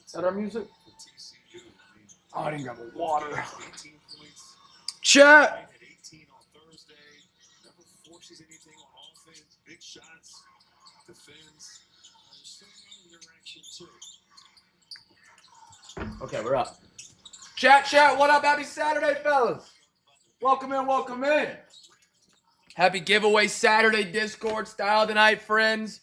Is that our music? Oh, I didn't got the water. Chat. Okay, we're up. Chat, what up? Happy Saturday, fellas. Welcome in. Happy giveaway Saturday Discord style tonight, friends.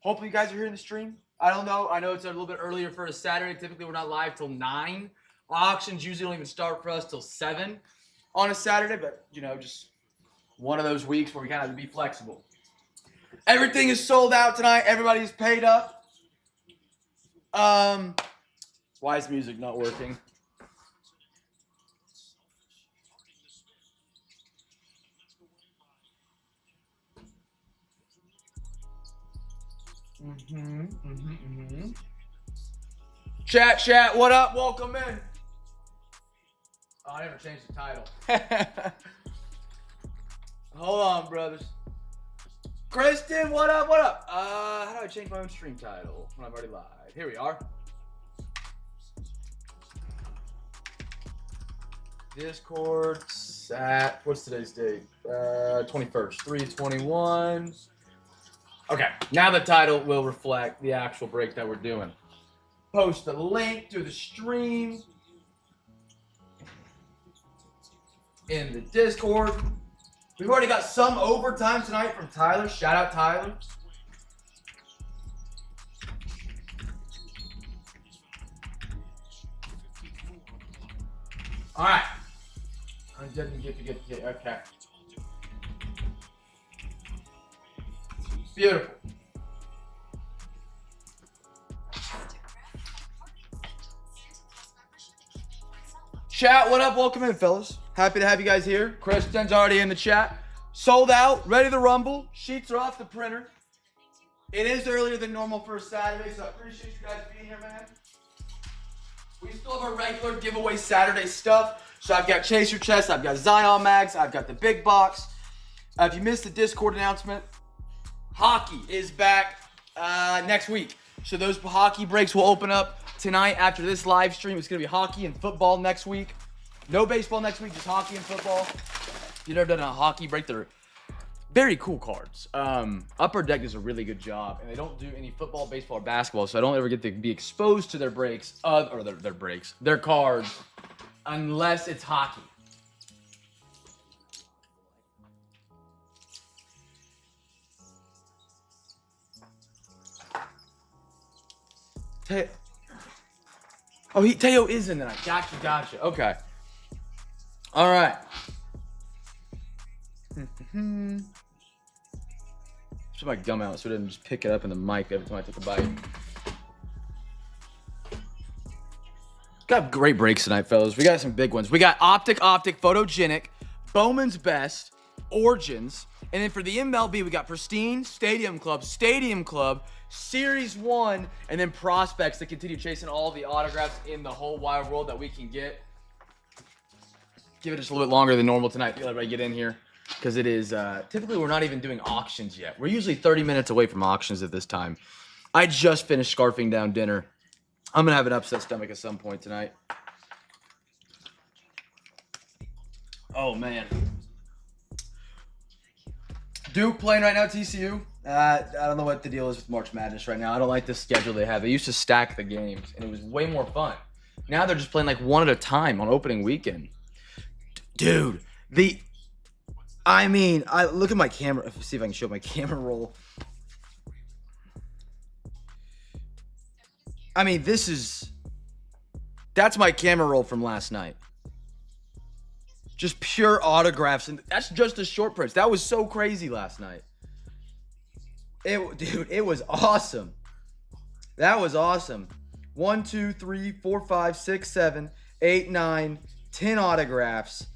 Hopefully you guys are here in the stream. I don't know. I know it's a little bit earlier for a Saturday. Typically, we're not live till 9. Auctions usually don't even start for us till 7 on a Saturday, but, you know, just one of those weeks where we kind of have to be flexible. Everything is sold out tonight. Everybody's paid up. Why is music not working? Chat, what up? Welcome in. Oh, I never changed the title. Hold on, brothers. Kristen, what up? How do I change my own stream title when I'm already live? Here we are. Discord sat. What's today's date? 21st. 3/21. Okay, now the title will reflect the actual break that we're doing. Post the link to the stream in the Discord. We've already got some overtime tonight from Tyler. Shout out Tyler. All right. I didn't get to get okay. Beautiful. Chat, what up? Welcome in, fellas. Happy to have you guys here. Kristen's already in the chat. Sold out, ready to rumble. Sheets are off the printer. It is earlier than normal for a Saturday, so I appreciate you guys being here, man. We still have our regular giveaway Saturday stuff. So I've got Chaser Chest, I've got Zion Mags, I've got the big box. If you missed the Discord announcement, hockey is back next week. So those hockey breaks will open up tonight after this live stream. It's going to be hockey and football next week. No baseball next week, just hockey and football. If you've never done a hockey break, they're very cool cards. Upper Deck does a really good job, and they don't do any football, baseball, or basketball, so I don't ever get to be exposed to their breaks, their cards, unless it's hockey. Teo is in tonight. Gotcha. Okay. All right. Put my gum out so it doesn't just pick it up in the mic every time I take a bite. Got great breaks tonight, fellas. We got some big ones. We got Optic, Photogenic, Bowman's Best, Origins, and then for the MLB, we got Pristine, Stadium Club, Series 1, and then Prospects to continue chasing all the autographs in the whole wide world that we can get. Give it just a little bit longer than normal tonight. Let everybody get in here. Because it is, typically we're not even doing auctions yet. We're usually 30 minutes away from auctions at this time. I just finished scarfing down dinner. I'm going to have an upset stomach at some point tonight. Oh, man. Duke playing right now, TCU. I don't know what the deal is with March Madness right now. I don't like the schedule they have. They used to stack the games, and it was way more fun. Now they're just playing like one at a time on opening weekend. Dude, I look at my camera. See if I can show my camera roll. That's my camera roll from last night. Just pure autographs, and that's just the short prints. That was so crazy last night. It was awesome. That was awesome. 1, 2, 3, 4, 5, 6, 7, 8, 9, 10 autographs.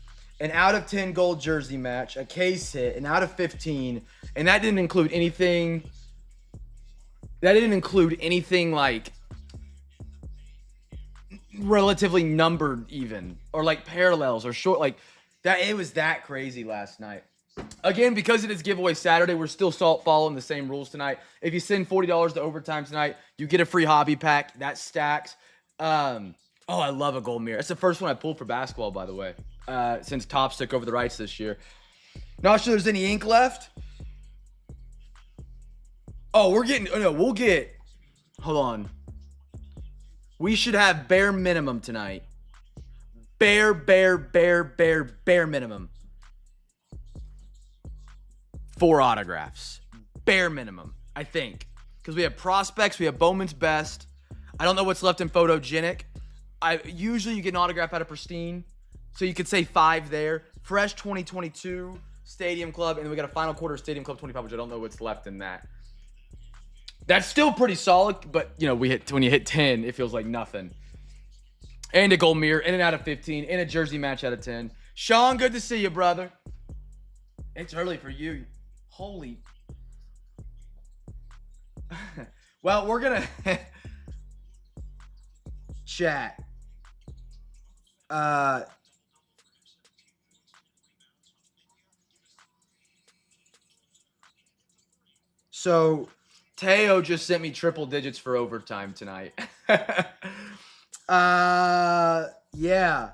An out of 10 gold jersey match, a case hit, an out of 15, and that didn't include anything. Like relatively numbered even, or like parallels or short, like that. It was that crazy last night. Again, because it is giveaway Saturday, we're still following the same rules tonight. If you send $40 to overtime tonight, you get a free hobby pack. That stacks. Oh, I love a gold mirror. That's the first one I pulled for basketball, by the way, since Topps took over the rights this year. Not sure there's any ink left. Oh, we'll get, hold on. We should have bare minimum tonight. Bare minimum. 4 autographs. Bare minimum, I think. Because we have prospects, we have Bowman's best. I don't know what's left in photogenic. Usually you get an autograph out of pristine. So you could say 5 there. Fresh 2022 Stadium Club. And then we got a final quarter Stadium Club 25, which I don't know what's left in that. That's still pretty solid, but you know, when you hit 10, it feels like nothing. And a gold mirror, in and out of 15, and a jersey match out of 10. Sean, good to see you, brother. It's early for you. Holy. Well, we're gonna chat. So Teo just sent me triple digits for overtime tonight. Yeah.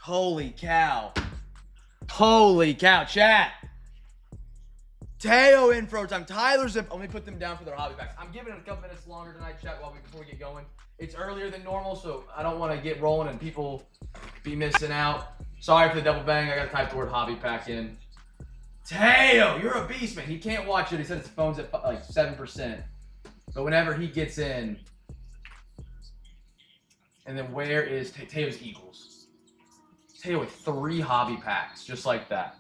Holy cow. Holy cow, chat. Teo in for overtime. Tyler's in. Let me put them down for their hobby packs. I'm giving it a couple minutes longer tonight, chat, before we get going. It's earlier than normal, so I don't want to get rolling and people be missing out. Sorry for the double bang. I got to type the word hobby pack in. Teo, you're a beast, man. He can't watch it. He said his phone's at like 7%. But whenever he gets in, and then where is Teo's Eagles? Teo with 3 hobby packs, just like that.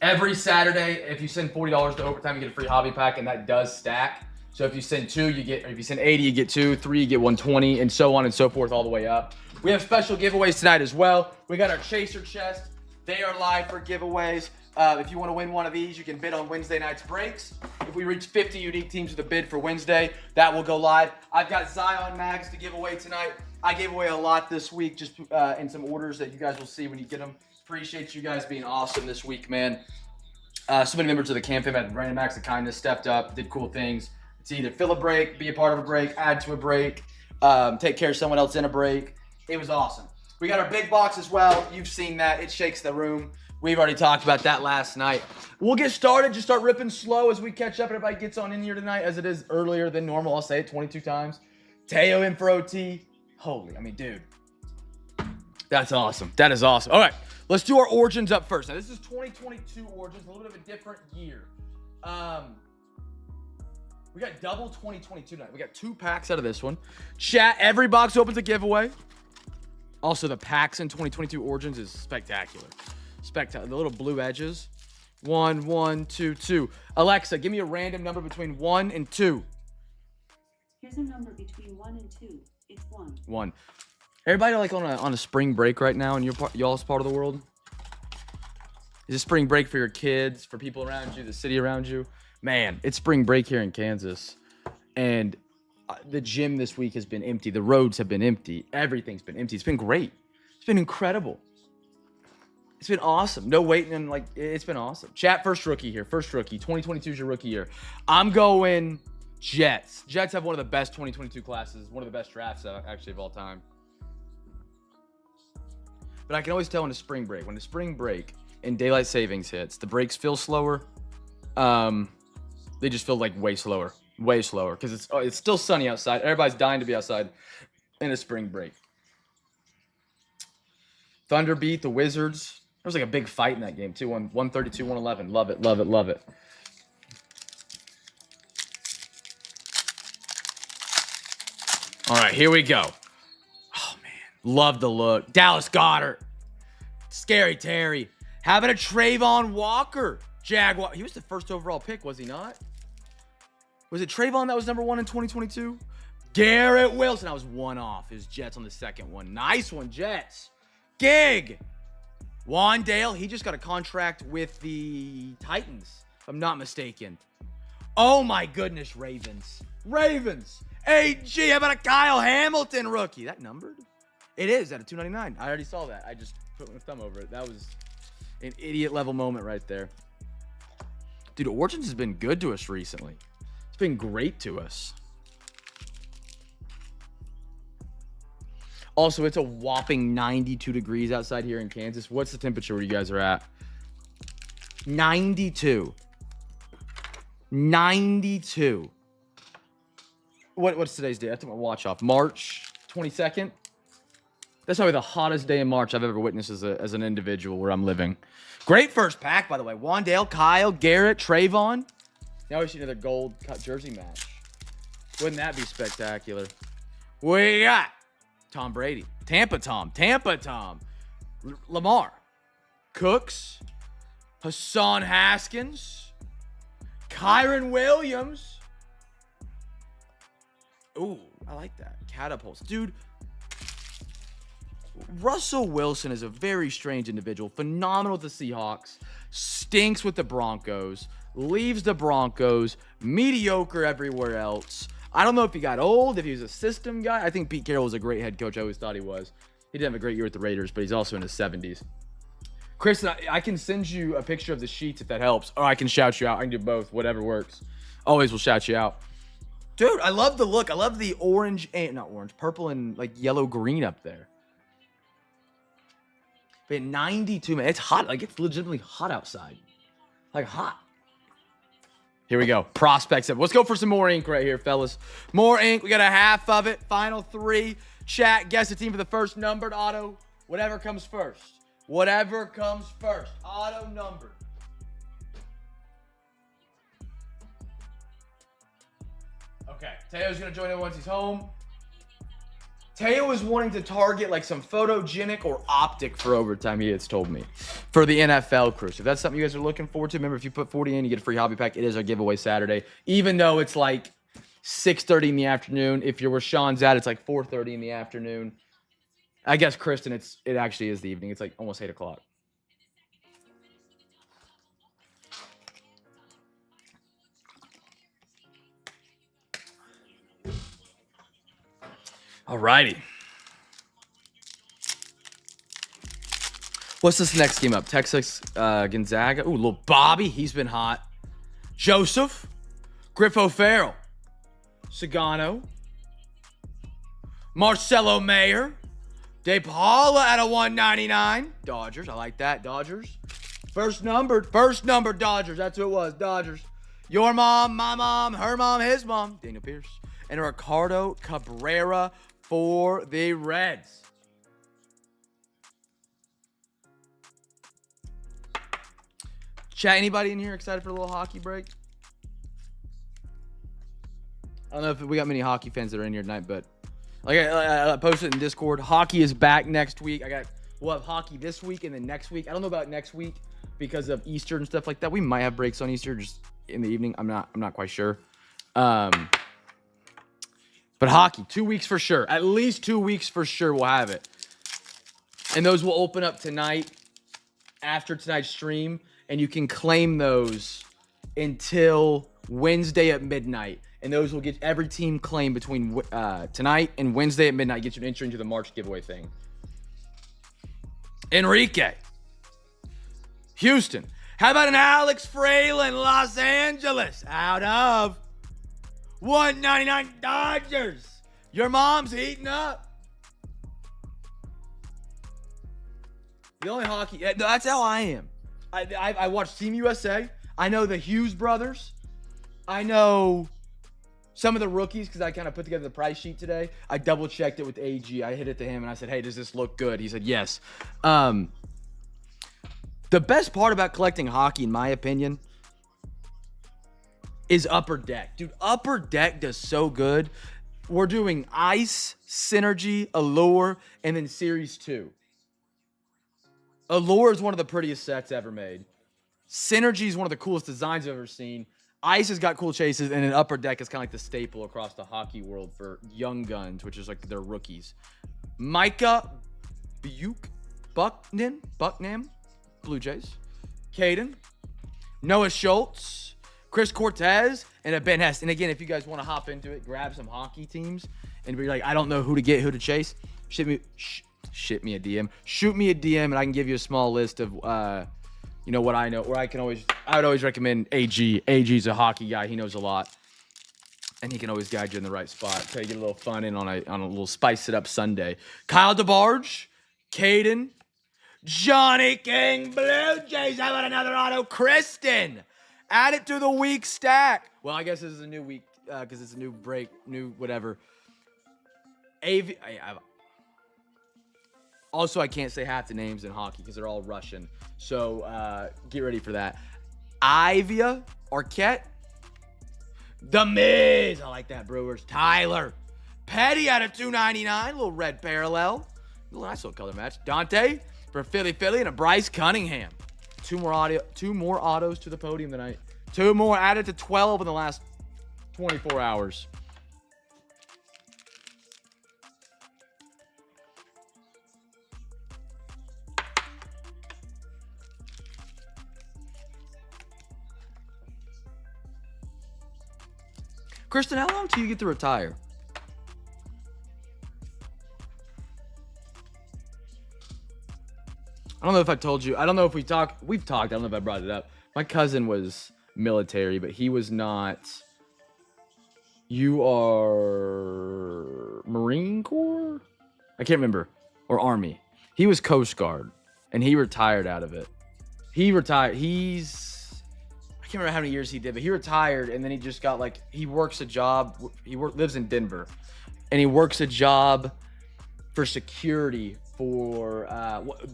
Every Saturday, if you send $40 to overtime, you get a free hobby pack, and that does stack. So if you send 2, you get, or if you send 80, you get 2, 3, you get 120, and so on and so forth all the way up. We have special giveaways tonight as well. We got our Chaser chest. They are live for giveaways. If you want to win one of these, you can bid on Wednesday night's breaks. If we reach 50 unique teams with a bid for Wednesday, that will go live. I've got Zion mags to give away tonight. I gave away a lot this week, just in some orders that you guys will see when you get them. Appreciate you guys being awesome this week, man. So many members of the CamFam had random acts of kindness, stepped up, did cool things. It's either fill a break, be a part of a break, add to a break, take care of someone else in a break. It was awesome. We got our big box as well. You've seen that. It shakes the room. We've already talked about that last night. We'll get started. Just start ripping slow as we catch up. Everybody gets on in here tonight, as it is earlier than normal. I'll say it 22 times. Teo in for OT. Holy, I mean, dude. That's awesome. That is awesome. All right, let's do our Origins up first. Now, this is 2022 Origins, a little bit of a different year. We got double 2022 tonight. We got 2 packs out of this one. Chat, every box opens a giveaway. Also, the packs in 2022 Origins is spectacular. Spectacular. The little blue edges. 1, 1, 2, 2. Alexa, give me a random number between 1 and 2. Here's a number between 1 and 2. It's 1. 1. Everybody like on a spring break right now in y'all's part of the world? Is it spring break for your kids, for people around you, the city around you? Man, it's spring break here in Kansas. And the gym this week has been empty. The roads have been empty. Everything's been empty. It's been great. It's been incredible. It's been awesome. No waiting, and like, it's been awesome. Chat, first rookie here. First rookie. 2022 is your rookie year. I'm going Jets. Jets have one of the best 2022 classes. One of the best drafts, actually, of all time. But I can always tell when the spring break. When the spring break and daylight savings hits, the breaks feel slower. They just feel like way slower. Way slower. Because it's still sunny outside. Everybody's dying to be outside in a spring break. Thunder beat the Wizards. There was like a big fight in that game, too. 132, 111. Love it, love it, love it. All right, here we go. Oh, man. Love the look. Dallas Goedert. Scary Terry. Having a Trayvon Walker. Jaguar. He was the first overall pick, was he not? Was it Trayvon that was number 1 in 2022? Garrett Wilson. I was 1 off. His Jets on the second one. Nice one, Jets. Gig. Wandale, he just got a contract with the Titans, if I'm not mistaken. Oh my goodness, Ravens. Ravens. AG, how about a Kyle Hamilton rookie? That numbered? It is at a 299. I already saw that. I just put my thumb over it. That was an idiot level moment right there. Dude, Origins has been good to us recently. It's been great to us. Also, it's a whopping 92 degrees outside here in Kansas. What's the temperature where you guys are at? 92. 92. What's today's date? I took my watch off. March 22nd. That's probably the hottest day in March I've ever witnessed as an individual where I'm living. Great first pack, by the way. Wandale, Kyle, Garrett, Trayvon. Now we see another gold cut jersey match. Wouldn't that be spectacular? We got Tom Brady, Tampa Tom, Lamar, Cooks, Hassan Haskins, Kyron Williams. Ooh, I like that. Catapults. Dude, Russell Wilson is a very strange individual. Phenomenal with the Seahawks. Stinks with the Broncos. Leaves the Broncos. Mediocre everywhere else. I don't know if he got old, if he was a system guy. I think Pete Carroll was a great head coach. I always thought he was. He didn't have a great year with the Raiders, but he's also in his 70s. Chris, I can send you a picture of the sheets if that helps. Or I can shout you out. I can do both. Whatever works. Always will shout you out. Dude, I love the look. I love the orange and not orange, purple and like yellow green up there. But 92, man. It's hot. Like, it's legitimately hot outside. Like, hot. Here we go. Prospects. Let's go for some more ink right here, fellas. More ink. We got a half of it. Final three. Chat, guess the team for the first numbered auto. Whatever comes first. Whatever comes first. Auto numbered. Okay. Teo's going to join in once he's home. Teo is wanting to target like some photogenic or optic for overtime, he has told me, for the NFL crew. So if that's something you guys are looking forward to, remember, if you put 40 in, you get a free hobby pack. It is our giveaway Saturday, even though it's like 6:30 in the afternoon. If you're where Sean's at, it's like 4:30 in the afternoon. I guess, Kristen, it actually is the evening. It's like almost 8 o'clock. Alrighty. What's this next game up? Texas Gonzaga. Ooh, little Bobby. He's been hot. Joseph. Griffo Farrell. Sagano. Marcelo Mayer. De Paula at a 199. Dodgers. I like that. Dodgers. First numbered Dodgers. That's who it was. Dodgers. Your mom, my mom, her mom, his mom. Daniel Pierce. And Ricardo Cabrera for the Reds. Chat, anybody in here excited for a little hockey break? I don't know if we got many hockey fans that are in here tonight, but like I posted in Discord, hockey is back next week. We'll have hockey this week and then next week. I don't know about next week because of Easter and stuff like that. We might have breaks on Easter just in the evening. I'm not quite sure. But hockey, 2 weeks for sure. At least 2 weeks for sure we'll have it. And those will open up tonight after tonight's stream. And you can claim those until Wednesday at midnight. And those will get every team claimed between tonight and Wednesday at midnight. Get you an entry into the March giveaway thing. Enrique. Houston. How about an Alex Fralin, Los Angeles? Out of 199 Dodgers. Your mom's heating up. The only hockey. That's how I am. I watch Team USA. I know the Hughes brothers. I know some of the rookies because I kind of put together the price sheet today. I double checked it with AG. I hit it to him and I said, hey, does this look good? He said, yes. The best part about collecting hockey, in my opinion, is Upper Deck. Dude, Upper Deck does so good. We're doing Ice, Synergy, Allure, and then Series 2. Allure is one of the prettiest sets ever made. Synergy is one of the coolest designs I've ever seen. Ice has got cool chases, and then Upper Deck is kind of like the staple across the hockey world for young guns, which is like their rookies. Micah Bucknam, Blue Jays. Caden. Noah Schultz. Chris Cortez and a Ben Hess. And again, if you guys want to hop into it, grab some hockey teams and be like, I don't know who to get, who to chase. Shoot me a DM. Shoot me a DM, and I can give you a small list of, what I know. Or I would always recommend AG. AG's a hockey guy. He knows a lot. And he can always guide you in the right spot. Try to get a little fun in on a little spice it up Sunday. Kyle DeBarge, Caden, Johnny King, Blue Jays. How about another auto? Kristen, add it to the week stack. Well, I guess this is a new week because it's a new break, new whatever. Also, I can't say half the names in hockey because they're all Russian. So get ready for that. Ivia, Arquette, The Miz. I like that, Brewers. Tyler, Petty out of 299. Little red parallel. Nice little color match. Dante for Philly, and a Bryce Cunningham. Two more autos to the podium tonight. Two more added to 12 in the last 24 hours. Kristen, how long till you get to retire? I don't know if I told you. I don't know if we've talked. I don't know if I brought it up. My cousin was military, but he was not. You are Marine Corps? I can't remember. Or Army. He was Coast Guard, and he retired out of it. He retired. I can't remember how many years he did, but he retired, and then he just got he works a job. Lives in Denver, and he works a job for security for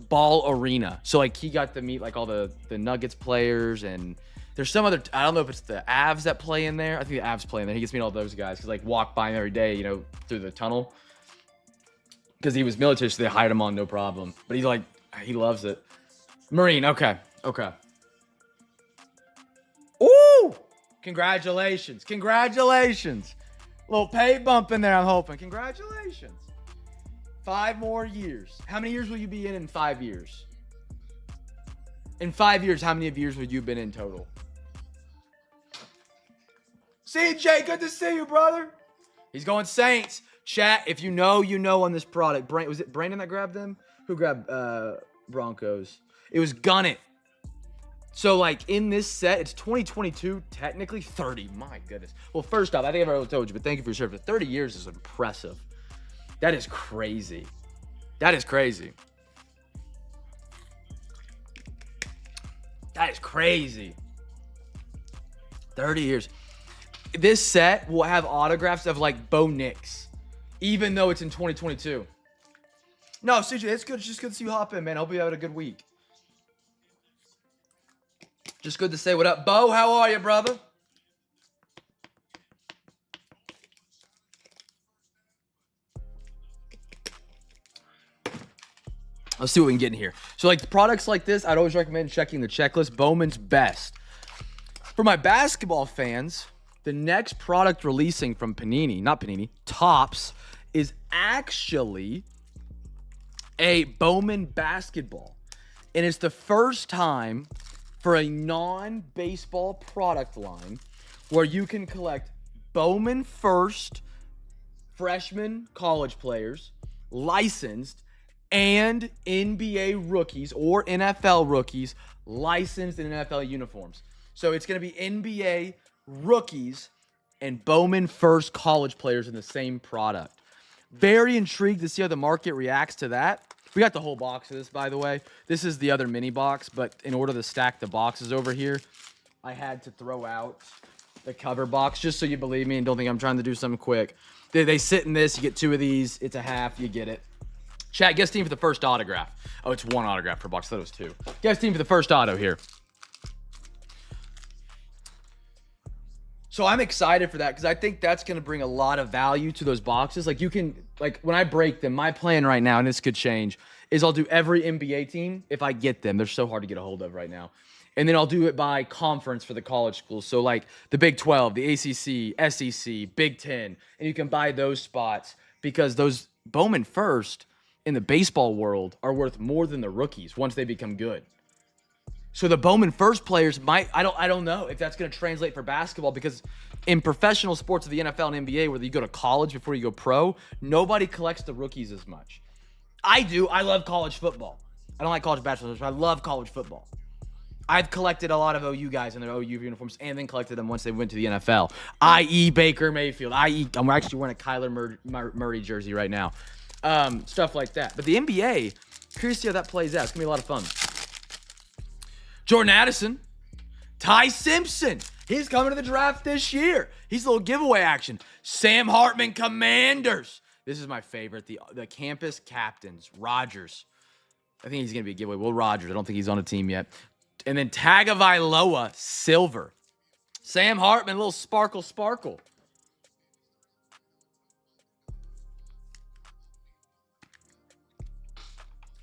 Ball Arena. So he got to meet all the Nuggets players, and there's some other. I don't know if it's the Avs that play in there. I think the Avs play in there. He gets to meet all those guys because walk by him every day, through the tunnel. Because he was military, so they hired him on no problem. But he's he loves it. Marine, okay. Ooh! Congratulations. A little pay bump in there, I'm hoping. Congratulations. 5 more years. How many years will you be in 5 years? In 5 years, how many years would you have been in total? CJ, good to see you, brother. He's going Saints. Chat, if you know on this product. Was it Brandon that grabbed them? Who grabbed Broncos? It was Gunnett. So, in this set, it's 2022, technically 30. My goodness. Well, first off, I think I've already told you, but thank you for your service. 30 years is impressive. That is crazy. 30 years. This set will have autographs of, Bo Nix, even though it's in 2022. No, CJ, it's good. It's just good to see you hop in, man. I hope you had a good week. Just good to say what up. Bo, how are you, brother? Let's see what we can get in here. So, products like this, I'd always recommend checking the checklist. Bowman's Best. For my basketball fans, the next product releasing from Topps, is actually a Bowman basketball. And it's the first time for a non-baseball product line where you can collect Bowman First freshman college players, licensed, and NBA rookies or NFL rookies licensed in NFL uniforms. So it's going to be NBA rookies and Bowman First college players in the same product. Very intrigued to see how the market reacts to that. We got the whole box of this, by the way. This is the other mini box, but in order to stack the boxes over here, I had to throw out the cover box just so you believe me and don't think I'm trying to do something quick. They sit in this. You get 2 of these. It's a half. You get it. Chat, guess team for the first autograph. Oh, it's 1 autograph per box. I thought it was 2. Guess team for the first auto here. So I'm excited for that because I think that's going to bring a lot of value to those boxes. When I break them, my plan right now, and this could change, is I'll do every NBA team if I get them. They're so hard to get a hold of right now. And then I'll do it by conference for the college schools. So the Big 12, the ACC, SEC, Big 10. And you can buy those spots because those Bowman First in the baseball world are worth more than the rookies once they become good. So the Bowman first players might, I don't know if that's going to translate for basketball, because in professional sports of the NFL and NBA, where you go to college before you go pro, nobody collects the rookies as much. I do. I love college football. I don't like college basketball, but I love college football. I've collected a lot of OU guys in their OU uniforms and then collected them once they went to the NFL, i.e. Baker Mayfield, i.e. I'm actually wearing a Kyler Murray jersey right now. Stuff like that. But the NBA, curious to see how that plays out. It's going to be a lot of fun. Jordan Addison, Ty Simpson. He's coming to the draft this year. He's a little giveaway action. Sam Hartman Commanders. This is my favorite. The campus captains. Rogers. I think he's going to be a giveaway. Will Rogers. I don't think he's on a team yet. And then Tagovailoa Silver. Sam Hartman, a little sparkle.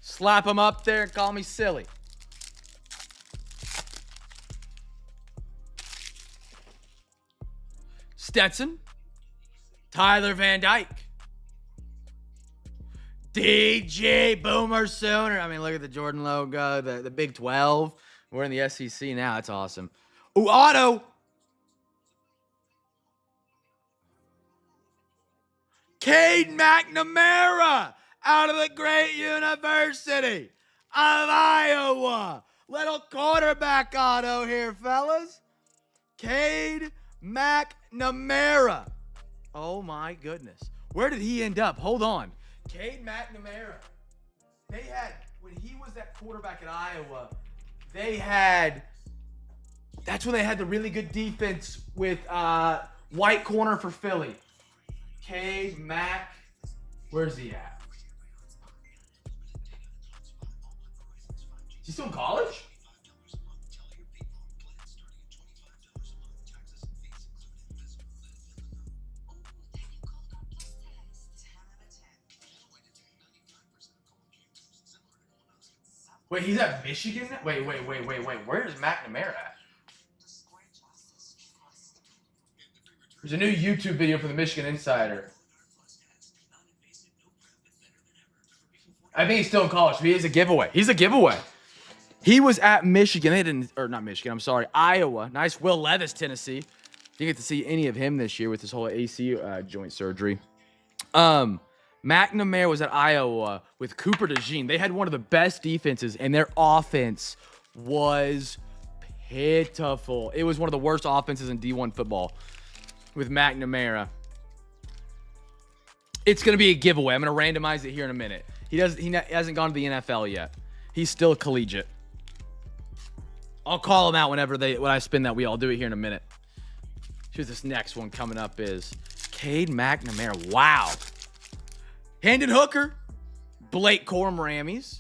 Slap him up there and call me silly. Stetson, Tyler Van Dyke, DJ Boomer Sooner. I mean, look at the Jordan logo, the Big 12. We're in the SEC now. That's awesome. Ooh, Otto. Cade McNamara out of the great university of Iowa. Little quarterback Otto here, fellas. Cade McNamara. Oh, my goodness. Where did he end up? Hold on. Cade McNamara. They had, when he was that quarterback at Iowa, that's when they had the really good defense with white corner for Philly. Cade Mack. Where's he at? Is he still in college? Wait, he's at Michigan? Wait. Where is McNamara at? There's a new YouTube video from the Michigan Insider. I think he's still in college. He is a giveaway. He's a giveaway. He was at Michigan. Iowa. Nice Will Levis, Tennessee. Didn't get to see any of him this year with his whole AC joint surgery. McNamara was at Iowa with Cooper DeJean. They had one of the best defenses, and their offense was pitiful. It was one of the worst offenses in D1 football with McNamara. It's going to be a giveaway. I'm going to randomize it here in a minute. He hasn't gone to the NFL yet. He's still collegiate. I'll call him out when I spin that wheel. I'll do it here in a minute. Here's this next one coming up is Cade McNamara. Wow. Hendon Hooker, Blake Corum-Rammies.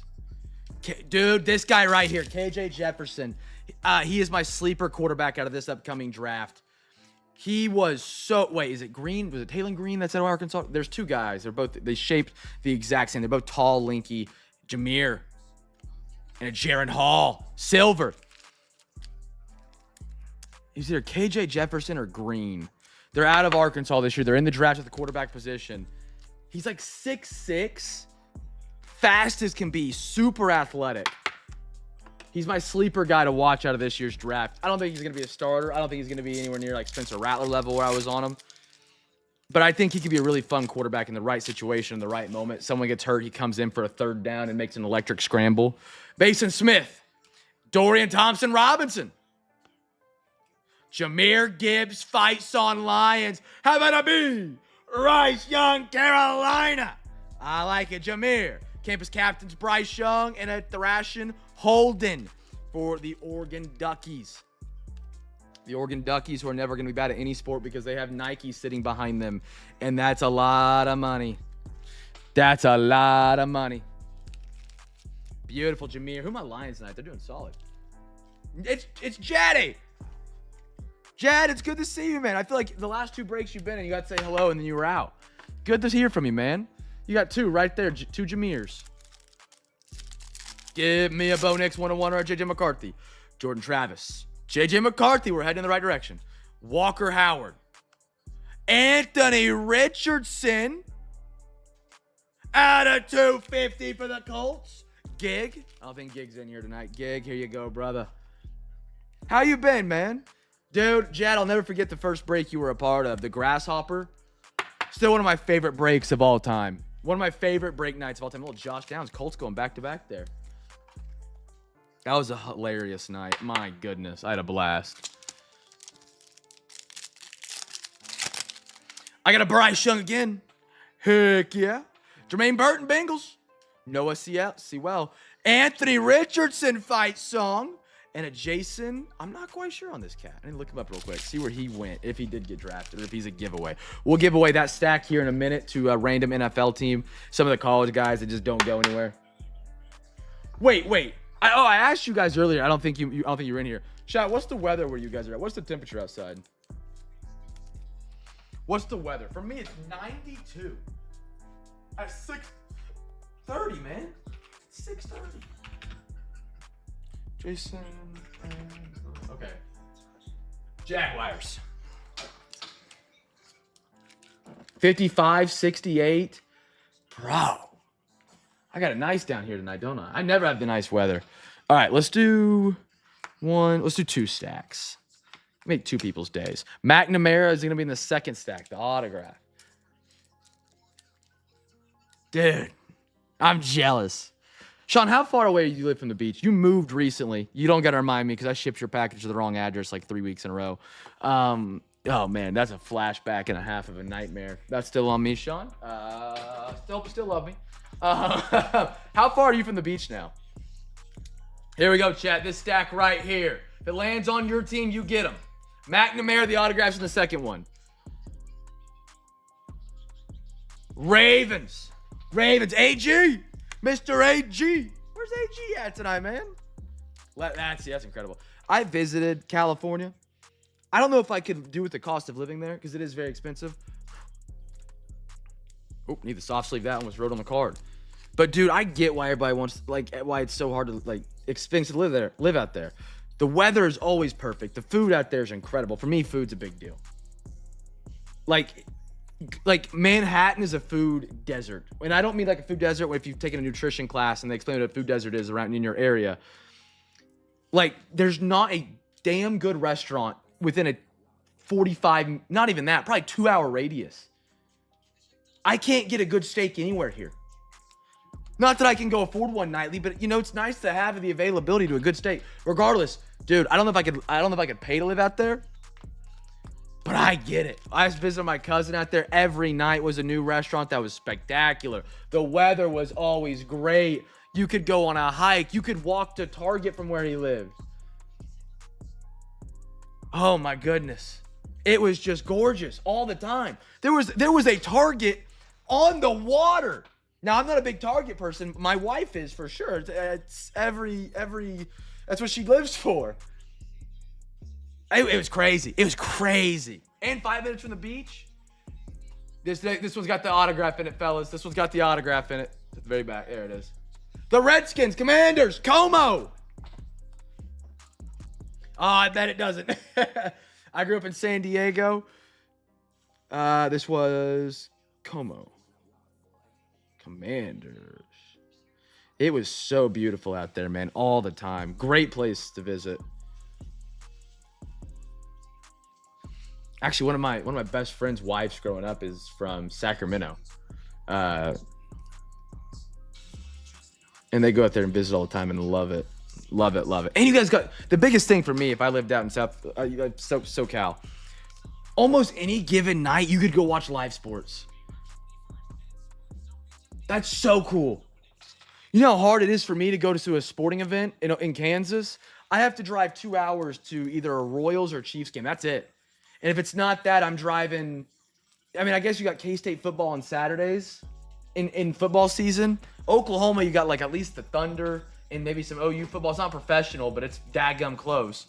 Dude, this guy right here, KJ Jefferson. He is my sleeper quarterback out of this upcoming draft. He was so... Wait, is it Green? Was it Taylor Green that's at Arkansas? There's two guys. They shaped the exact same. They're both tall, lanky. Jameer and a Jaron Hall. Silver. He's either KJ Jefferson or Green. They're out of Arkansas this year. They're in the draft at the quarterback position. He's like 6'6", fast as can be, super athletic. He's my sleeper guy to watch out of this year's draft. I don't think he's going to be a starter. I don't think he's going to be anywhere near like Spencer Rattler level where I was on him. But I think he could be a really fun quarterback in the right situation, in the right moment. Someone gets hurt, he comes in for a third down and makes an electric scramble. Mason Smith, Dorian Thompson-Robinson. Jahmyr Gibbs fights on Lions. How about a B? Rice Young, Carolina. I like it, Jahmyr. Campus captains Bryce Young and a thrashing Holden for the Oregon Duckies. The Oregon Duckies, who are never going to be bad at any sport because they have Nike sitting behind them. And that's a lot of money. That's a lot of money. Beautiful, Jahmyr. Who are my Lions tonight? They're doing solid. It's Jaddy. Jad, it's good to see you, man. I feel like the last two breaks you've been in, you got to say hello and then you were out. Good to hear from you, man. You got two right there, two Jahmyrs. Give me a Bo Nix 101 or a JJ McCarthy. Jordan Travis. JJ McCarthy, we're heading in the right direction. Walker Howard. Anthony Richardson. Out of 250 for the Colts. Gig. I don't think Gig's in here tonight. Gig, here you go, brother. How you been, man? Dude, Jad, I'll never forget the first break you were a part of. The Grasshopper. Still one of my favorite breaks of all time. One of my favorite break nights of all time. Little Josh Downs, Colts going back-to-back there. That was a hilarious night. My goodness, I had a blast. I got a Bryce Young again. Heck yeah. Jermaine Burton, Bengals. Noah Sewell. Anthony Richardson fight song. And a Jason. I'm not quite sure on this cat. I need to look him up real quick. See where he went. If he did get drafted or if he's a giveaway. We'll give away that stack here in a minute to a random NFL team. Some of the college guys that just don't go anywhere. Wait. I asked you guys earlier. I don't think you were in here. Chat, what's the weather where you guys are at? What's the temperature outside? What's the weather? For me, it's 92. At 6:30, man. 6:30. Jason. Okay. Jaguars. 55, 68. Bro. I got it nice down here tonight, don't I? I never have the nice weather. All right, let's do two stacks. Make two people's days. McNamara is going to be in the second stack, the autograph. Dude, I'm jealous. Sean, how far away do you live from the beach? You moved recently. You don't got to remind me because I shipped your package to the wrong address like 3 weeks in a row. Oh, man, that's a flashback and a half of a nightmare. That's still on me, Sean. Still love me. How far are you from the beach now? Here we go, chat. This stack right here. If it lands on your team, you get them. McNamara, the autographs in the second one. Ravens. AG. Mr. AG. Where's AG at tonight, man? That's incredible. I visited California. I don't know if I could do with the cost of living there because it is very expensive. Oh, need the soft sleeve. That one was wrote on the card. But dude, I get why everybody wants, why it's so hard to, expensive to live out there. The weather is always perfect. The food out there is incredible. For me, food's a big deal. Like Manhattan is a food desert. And I don't mean like a food desert if you've taken a nutrition class and they explain what a food desert is around in your area. There's not a damn good restaurant within a 45, not even that, probably 2-hour radius. I can't get a good steak anywhere here. Not that I can go afford one nightly, but it's nice to have the availability to a good steak. Regardless, dude, I don't know if I could pay to live out there, but I get it. I was visiting my cousin out there. Every night was a new restaurant that was spectacular. The weather was always great. You could go on a hike. You could walk to Target from where he lived. Oh my goodness. It was just gorgeous all the time. There was a Target on the water. Now, I'm not a big Target person. My wife is for sure. It's every that's what she lives for. It was crazy. It was crazy. And 5 minutes from the beach. This one's got the autograph in it, fellas. This one's got the autograph in it. At the very back. There it is. The Redskins, Commanders, Como. Oh, I bet it doesn't. I grew up in San Diego. This was Como. Commanders. It was so beautiful out there, man, all the time. Great place to visit. Actually, one of my best friend's wives growing up is from Sacramento. And they go out there and visit all the time and love it. Love it. And you guys got the biggest thing for me if I lived out in SoCal. Almost any given night, you could go watch live sports. That's so cool. You know how hard it is for me to go to a sporting event in Kansas? I have to drive 2 hours to either a Royals or Chiefs game. That's it. And if it's not that, I'm driving. I mean, I guess you got K-State football on Saturdays in football season. Oklahoma, you got at least the Thunder and maybe some OU football. It's not professional, but it's daggum close.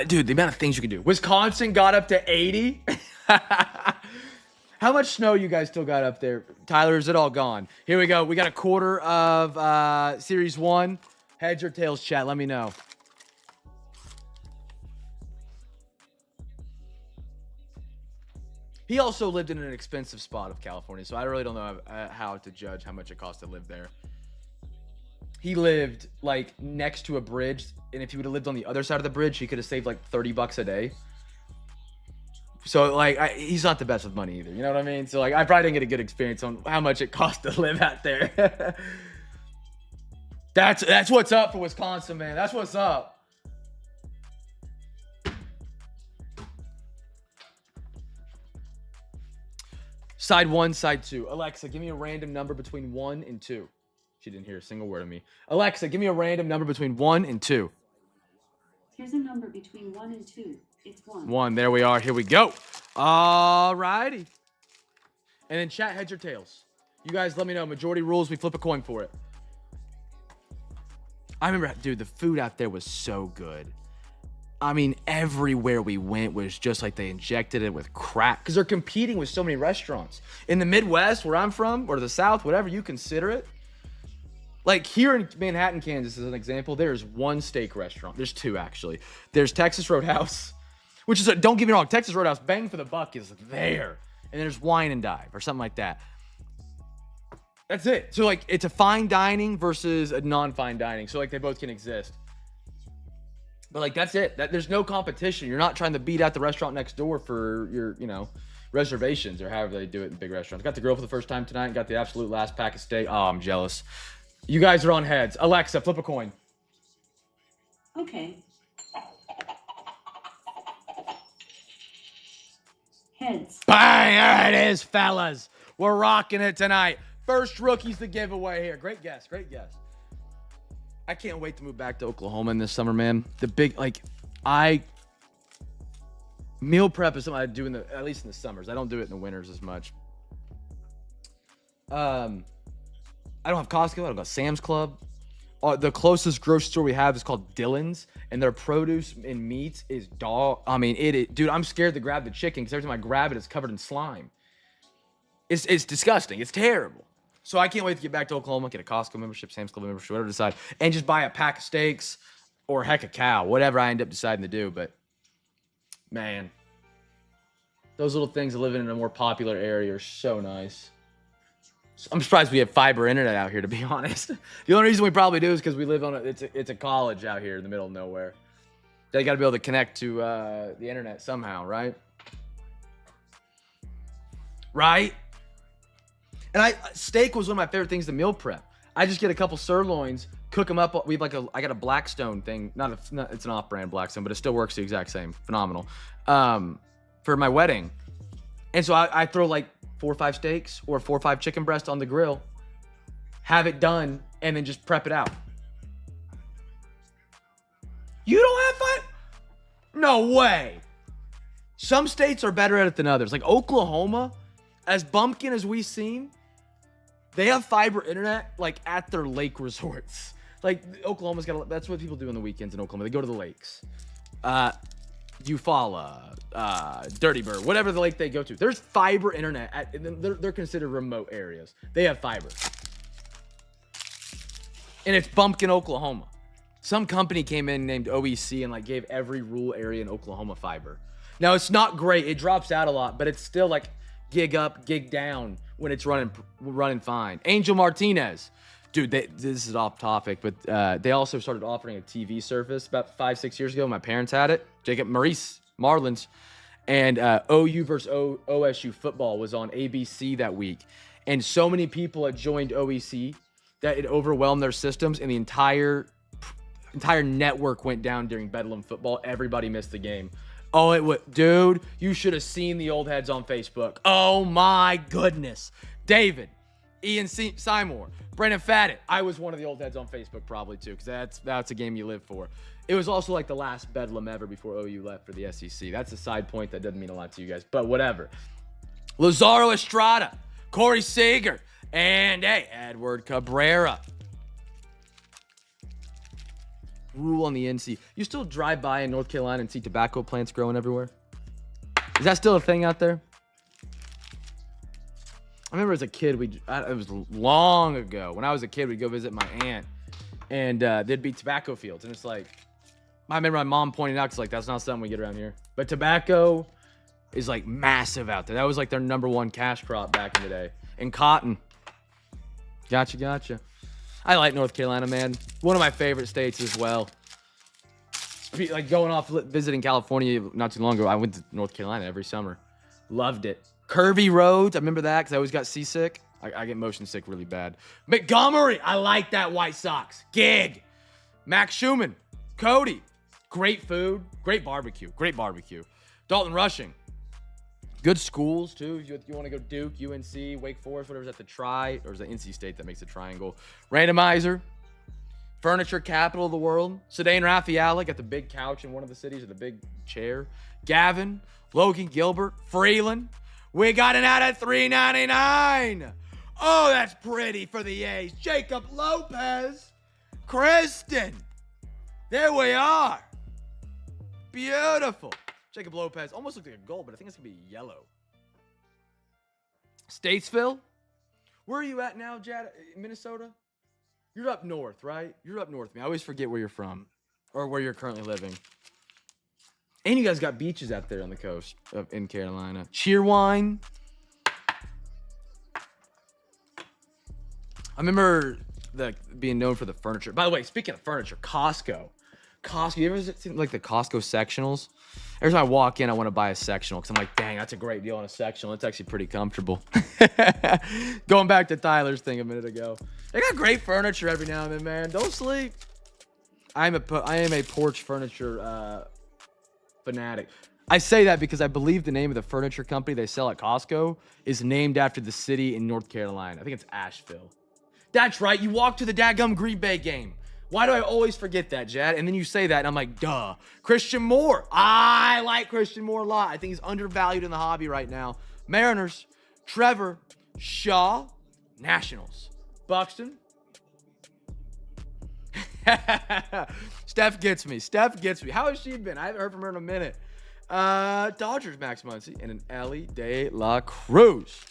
Dude, the amount of things you can do. Wisconsin got up to 80. How much snow you guys still got up there? Tyler, is it all gone? Here we go. We got a quarter of Series 1. Heads or tails, chat. Let me know. He also lived in an expensive spot of California, so I really don't know how to judge how much it costs to live there. he lived like next to a bridge, and if he would have lived on the other side of the bridge, he could have saved like $30 a day. So like he's not the best with money either, you know what I mean? So like I probably didn't get a good experience on how much it costs to live out there. That's what's up for Wisconsin, man. That's what's up. Side 1, side 2. Alexa, give me a random number between 1 and 2. She didn't hear a single word of me. Alexa, give me a random number between 1 and 2. Here's a number between 1 and 2. It's 1. 1. There we are. Here we go. All righty. And then chat, heads or tails. You guys let me know. Majority rules. We flip a coin for it. I remember, dude, the food out there was so good. I mean, everywhere we went was just like they injected it with crack because they're competing with so many restaurants. In the Midwest, where I'm from, or the South, whatever you consider it, like here in Manhattan, Kansas, as an example, there's one steak restaurant. There's two, actually. There's Texas Roadhouse, which is, don't get me wrong, Texas Roadhouse, bang for the buck is there. And there's Wine and Dive or something like that. That's it. So, like, it's a fine dining versus a non-fine dining. So, like, they both can exist. But, like, that's it. There's no competition. You're not trying to beat out the restaurant next door for your, reservations or however they do it in big restaurants. Got the grill for the first time tonight and got the absolute last pack of steak. Oh, I'm jealous. You guys are on heads. Alexa, flip a coin. Okay. Heads. Bang! There it is, fellas. We're rocking it tonight. First rookie's the giveaway here. Great guess. Great guess. I can't wait to move back to Oklahoma in this summer, man. The big, meal prep is something I do at least in the summers. I don't do it in the winters as much. I don't have Costco. I don't got Sam's Club. The closest grocery store we have is called Dillon's, and their produce and meats is dog. I mean, dude, I'm scared to grab the chicken because every time I grab it, it's covered in slime. It's disgusting. It's terrible. So I can't wait to get back to Oklahoma, get a Costco membership, Sam's Club membership, whatever I decide, and just buy a pack of steaks or heck a cow, whatever I end up deciding to do. But man, those little things of living in a more popular area are so nice. I'm surprised we have fiber internet out here, to be honest. The only reason we probably do is because we live on it's a college out here in the middle of nowhere. They got to be able to connect to the internet somehow, right? Right? And steak was one of my favorite things to meal prep. I just get a couple sirloins, cook them up. We have I got a Blackstone thing. It's an off-brand Blackstone, but it still works the exact same. Phenomenal. For my wedding. And so I throw like 4 or 5 steaks or 4 or 5 chicken breasts on the grill, have it done, and then just prep it out. You don't have 5? No way. Some states are better at it than others. Like Oklahoma, as bumpkin as we've seen, they have fiber internet like at their lake resorts. Like Oklahoma's that's what people do on the weekends in Oklahoma. They go to the lakes. Eufaula, Dirty Bird, whatever the lake they go to. There's fiber internet. They're considered remote areas. They have fiber. And it's Bumpkin, Oklahoma. Some company came in named OEC and gave every rural area in Oklahoma fiber. Now, it's not great. It drops out a lot, but it's still gig up, gig down when it's running fine. Angel Martinez. Dude, this is off topic, but they also started offering a TV service about 5-6 years ago. My parents had it. Jacob Maurice Marlins. And OU versus OSU football was on ABC that week. And so many people had joined OEC that it overwhelmed their systems, and the entire network went down during Bedlam football. Everybody missed the game. Oh, it would, dude, you should have seen the old heads on Facebook. Oh my goodness. David, Ian Seymour, Brendan Fadden. I was one of the old heads on Facebook probably too, because that's a game you live for. It was also the last Bedlam ever before OU left for the SEC. That's a side point that doesn't mean a lot to you guys, but whatever. Lazaro Estrada, Corey Seager, and Edward Cabrera. Rule on the NC. You still drive by in North Carolina and see tobacco plants growing everywhere? Is that still a thing out there? I remember as a kid, it was long ago. When I was a kid, we'd go visit my aunt, and there'd be tobacco fields. And it's I remember my mom pointing out, because that's not something we get around here. But tobacco is massive out there. That was their number one cash crop back in the day. And cotton. Gotcha. I like North Carolina, man. One of my favorite states as well. Like going off visiting California not too long ago, I went to North Carolina every summer. Loved it. Curvy roads, I remember that because I always got seasick. I get motion sick really bad. Montgomery, I like that White Sox. Gig. Max Schumann. Cody. Great food. Great barbecue. Great barbecue. Dalton Rushing. Good schools, too. If you want to go Duke, UNC, Wake Forest, whatever's at the Tri, or is it NC State that makes the triangle? Randomizer. Furniture capital of the world. Sedan Raffaele got the big couch in one of the cities with the big chair. Gavin. Logan Gilbert. Freeland. We got it out at $3.99. Oh, that's pretty for the A's. Jacob Lopez. Kristen. There we are. Beautiful. Jacob Lopez almost looked like a gold, but I think it's going to be yellow. Statesville. Where are you at now, Jad? Minnesota? You're up north, right? You're up north. I always forget where you're from or where you're currently living. And you guys got beaches out there on the coast in Carolina. Cheerwine. I remember being known for the furniture. By the way, speaking of furniture, Costco. You ever seen like the Costco sectionals? Every time I walk in, I want to buy a sectional because I'm like, dang, that's a great deal on a sectional. It's actually pretty comfortable. Going back to Tyler's thing a minute ago. They got great furniture every now and then, man. Don't sleep. I am a porch furniture fanatic. I say that because I believe the name of the furniture company they sell at Costco is named after the city in North Carolina. I think it's Asheville. That's right. You walk to the daggum Green Bay game. Why do I always forget that, Jad? And then you say that, and I'm like, duh. Christian Moore. I like Christian Moore a lot. I think he's undervalued in the hobby right now. Mariners. Trevor. Shaw. Nationals. Buxton. Steph gets me. How has she been? I haven't heard from her in a minute. Dodgers, Max Muncy. And an Ellie De La Cruz.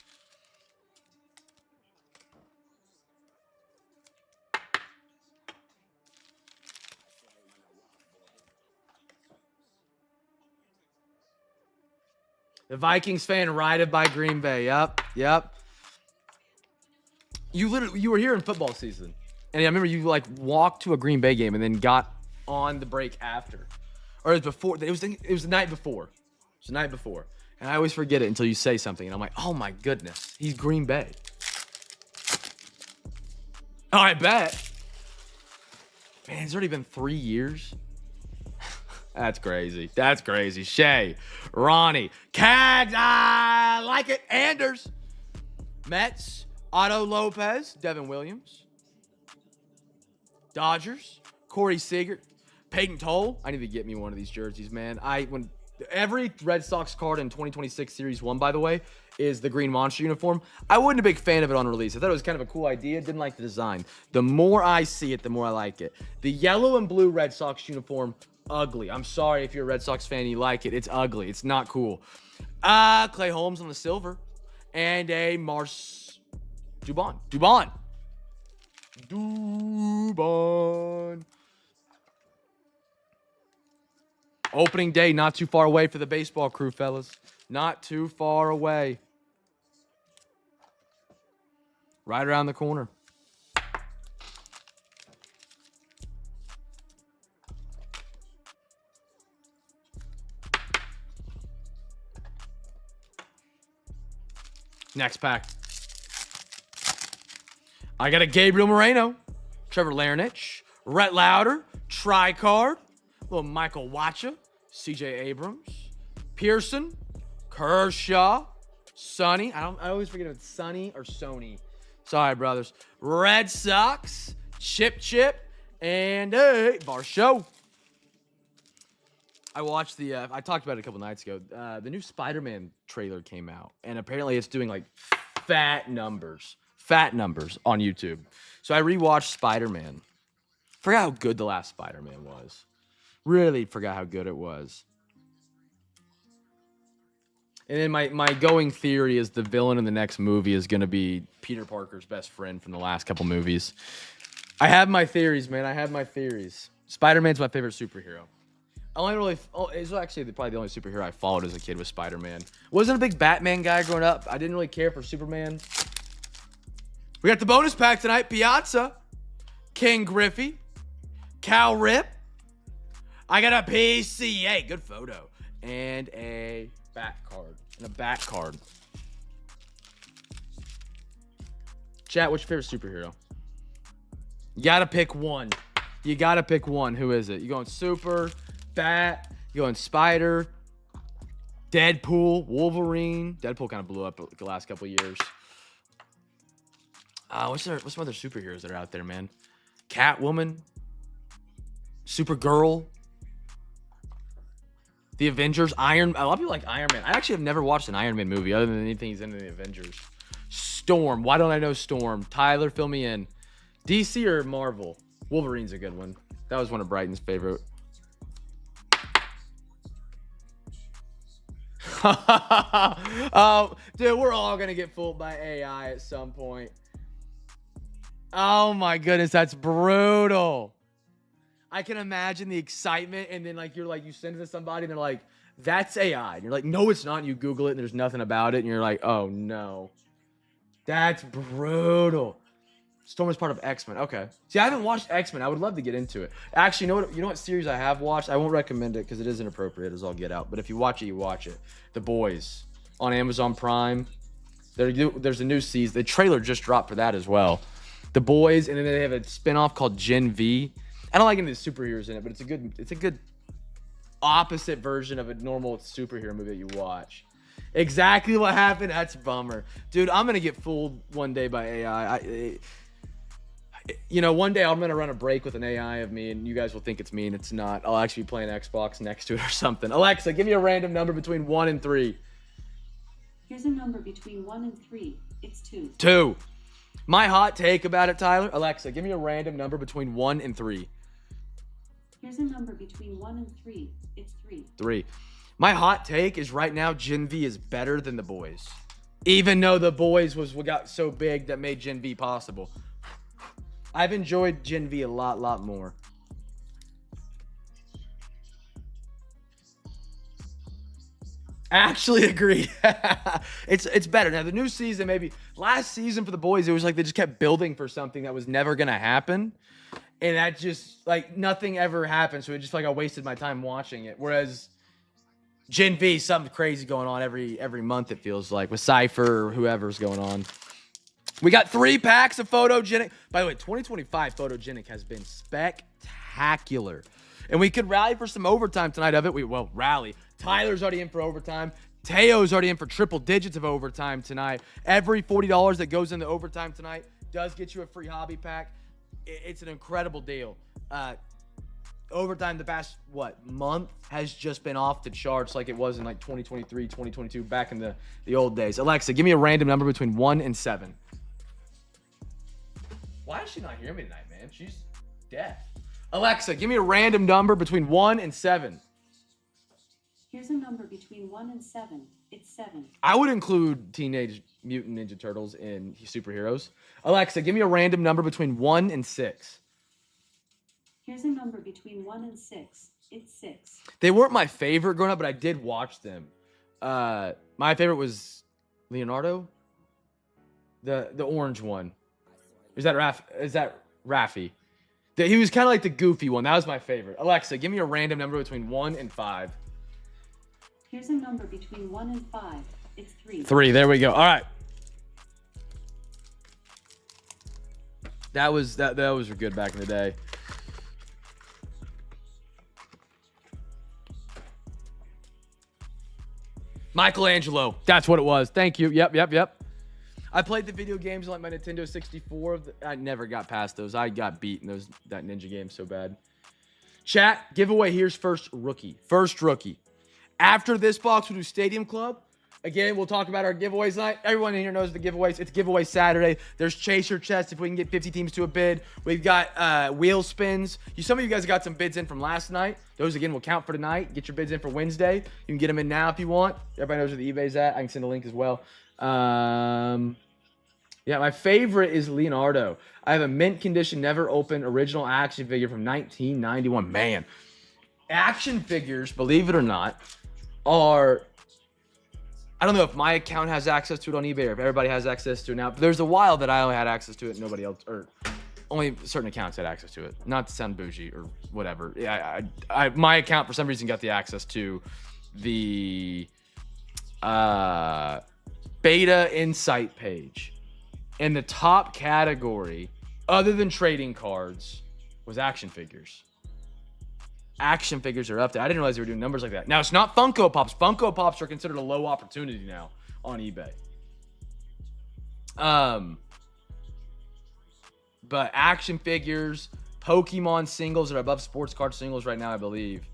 The Vikings fan rided by Green Bay. Yep. You were here in football season. And I remember you like walked to a Green Bay game and then got on the break after. Or it was before. It was the night before. And I always forget it until you say something. And I'm like, oh my goodness. He's Green Bay. Oh, I bet. Man, it's already been 3 years. That's crazy. Shay, Ronnie, Cags, I like it. Anders, Mets, Otto Lopez, Devin Williams, Dodgers, Corey Seager, Peyton Toll. I need to get me one of these jerseys, man. When every Red Sox card in 2026 Series 1, by the way, is the Green Monster uniform. I wasn't a big fan of it on release. I thought it was kind of a cool idea. Didn't like the design. The more I see it, the more I like it. The yellow and blue Red Sox uniform, ugly. I'm sorry if you're a Red Sox fan and you like it. It's ugly. It's not cool. Clay Holmes on the silver. And a Dubon. Opening day, not too far away for the baseball crew, fellas. Not too far away. Right around the corner. Next pack. I got a Gabriel Moreno, Trevor Larnach, Rhett Lauder, Tri-Card, little Michael Wacha, CJ Abrams, Pearson, Kershaw, Sonny. I always forget if it's Sonny or Sony. Sorry, brothers. Red Sox, Chip, and Varsho. I watched I talked about it a couple nights ago. The new Spider-Man trailer came out, and apparently it's doing like fat numbers on YouTube. So I rewatched Spider-Man. Forgot how good the last Spider-Man was. Really forgot how good it was. And then my going theory is the villain in the next movie is going to be Peter Parker's best friend from the last couple movies. I have my theories, man. Spider-Man's my favorite superhero. It's actually probably the only superhero I followed as a kid was Spider-Man. Wasn't a big Batman guy growing up. I didn't really care for Superman. We got the bonus pack tonight. Piazza. King Griffey. Cal Rip. I got a PCA. Good photo. And a back card. And a back card. Chat, what's your favorite superhero? You gotta pick one. You gotta pick one. Who is it? You going Super, Bat, you going Spider, Deadpool, Wolverine. Deadpool kind of blew up the last couple of years. What's some other superheroes that are out there, man? Catwoman, Supergirl, the Avengers, a lot of people like Iron Man. I actually have never watched an Iron Man movie other than anything he's in the Avengers. Storm. Why don't I know Storm? Tyler, fill me in. DC or Marvel? Wolverine's a good one. That was one of Brighton's favorite. Oh, dude, we're all gonna get fooled by AI at some point. Oh my goodness, that's brutal. I can imagine the excitement, and then you send it to somebody, and they're like, "That's AI," and you're like, "No, it's not." And you Google it, and there's nothing about it, and you're like, "Oh no, that's brutal." Storm is part of X-Men. Okay. See, I haven't watched X-Men. I would love to get into it. Actually, you know what series I have watched? I won't recommend it because it is inappropriate as all get out. But if you watch it, you watch it. The Boys on Amazon Prime. There's a new season. The trailer just dropped for that as well. The Boys, and then they have a spinoff called Gen V. I don't like any of the superheroes in it, but it's a good opposite version of a normal superhero movie that you watch. Exactly what happened. That's a bummer. Dude, I'm going to get fooled one day by AI. One day I'm going to run a break with an AI of me, and you guys will think it's me, and it's not. I'll actually be playing Xbox next to it or something. Alexa, give me a random number between 1 and 3. Here's a number between 1 and 3. It's 2. 2. My hot take about it, Tyler. Alexa, give me a random number between 1 and 3. Here's a number between 1 and 3. It's 3. 3. My hot take is right now Gen V is better than The Boys. Even though The Boys was what got so big that made Gen V possible. I've enjoyed Gen V a lot more. Actually agree. It's better. Now, the new season, maybe last season for The Boys, it was like they just kept building for something that was never going to happen. And that just, nothing ever happened. So it just I wasted my time watching it. Whereas Gen V, something crazy going on every month, it feels like, with Cypher or whoever's going on. We got 3 packs of Photogenic. By the way, 2025 Photogenic has been spectacular. And we could rally for some overtime tonight of it. Rally. Tyler's already in for overtime. Teo's already in for triple digits of overtime tonight. Every $40 that goes into overtime tonight does get you a free hobby pack. It's an incredible deal. Overtime the past, month has just been off the charts like it was in 2023, 2022, back in the old days. Alexa, give me a random number between 1 and 7. Why does she not hear me tonight, man? She's deaf. Alexa, give me a random number between 1 and 7. Here's a number between 1 and 7. It's 7. I would include Teenage Mutant Ninja Turtles in superheroes. Alexa, give me a random number between 1 and 6. Here's a number between 1 and 6. It's 6. They weren't my favorite growing up, but I did watch them. My favorite was Leonardo, the orange one. Is that Raffi? He was kind of like the goofy one. That was my favorite. Alexa, give me a random number between 1 and 5. Here's a number between 1 and 5. It's 3. 3. There we go. All right. That was good back in the day. Michelangelo. That's what it was. Thank you. Yep. I played the video games on my Nintendo 64. I never got past those. I got beat in that ninja game so bad. Chat, giveaway. Here's first rookie. After this box, we'll do Stadium Club. Again, we'll talk about our giveaways tonight. Everyone in here knows the giveaways. It's giveaway Saturday. There's Chaser Chest if we can get 50 teams to a bid. We've got wheel spins. Some of you guys got some bids in from last night. Those, again, will count for tonight. Get your bids in for Wednesday. You can get them in now if you want. Everybody knows where the eBay's at. I can send a link as well. Yeah, my favorite is Leonardo. I have a mint condition, never opened original action figure from 1991. Man, action figures, believe it or not, are... I don't know if my account has access to it on eBay or if everybody has access to it now. But there's a while that I only had access to it and nobody else, or only certain accounts had access to it. Not to sound bougie or whatever. Yeah, my account for some reason got the access to the beta insight page, and the top category, other than trading cards, was action figures. Action figures are up there. I didn't realize they were doing numbers like that. Now, it's not Funko Pops. Funko Pops are considered a low opportunity now on eBay. But action figures, Pokemon singles are above sports card singles right now, I believe.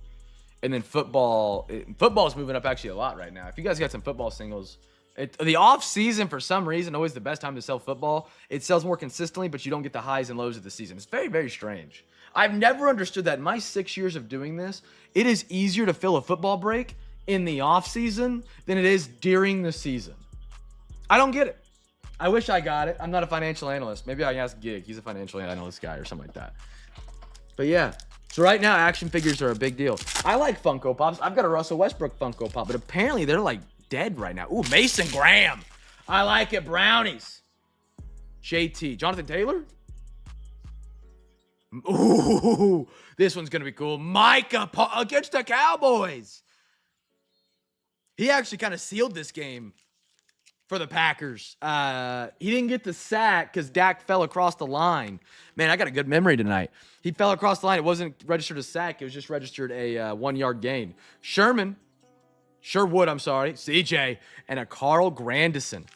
And then football is moving up actually a lot right now. If you guys got some football singles, the off season for some reason always the best time to sell football. It sells more consistently, but you don't get the highs and lows of the season. It's very, very strange. I've never understood that. In my 6 years of doing this, it is easier to fill a football break in the off season than it is during the season. I don't get it. I wish I got it. I'm not a financial analyst. Maybe I can ask Gig. He's a financial analyst guy or something like that. But yeah. So right now, action figures are a big deal. I like Funko Pops. I've got a Russell Westbrook Funko Pop, but apparently they're like dead right now. Ooh, Mason Graham. I like it. Brownies. JT. Jonathan Taylor? Ooh, this one's going to be cool. Micah against the Cowboys. He actually kind of sealed this game for the Packers. He didn't get the sack because Dak fell across the line. Man, I got a good memory tonight. He fell across the line. It wasn't registered a sack. It was just registered a 1 yard gain. Sherwood, CJ, and a Carl Grandison.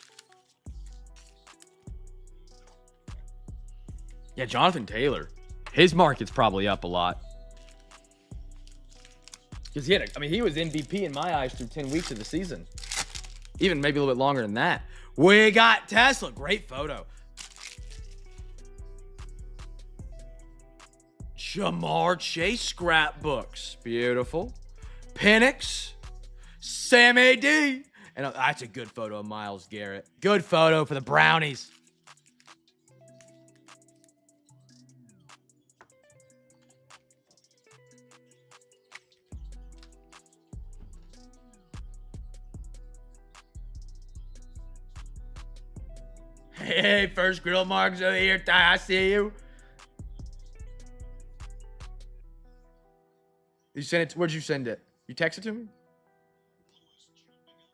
Yeah, Jonathan Taylor. His market's probably up a lot. Because he was MVP in my eyes through 10 weeks of the season. Even maybe a little bit longer than that. We got Tesla. Great photo. Jamar Chase scrapbooks. Beautiful. Penix. Sammy D. And that's a good photo of Myles Garrett. Good photo for the Brownies. Hey, first grill marks of the year, Ty. I see you. You sent it. Where'd you send it? You text it to me?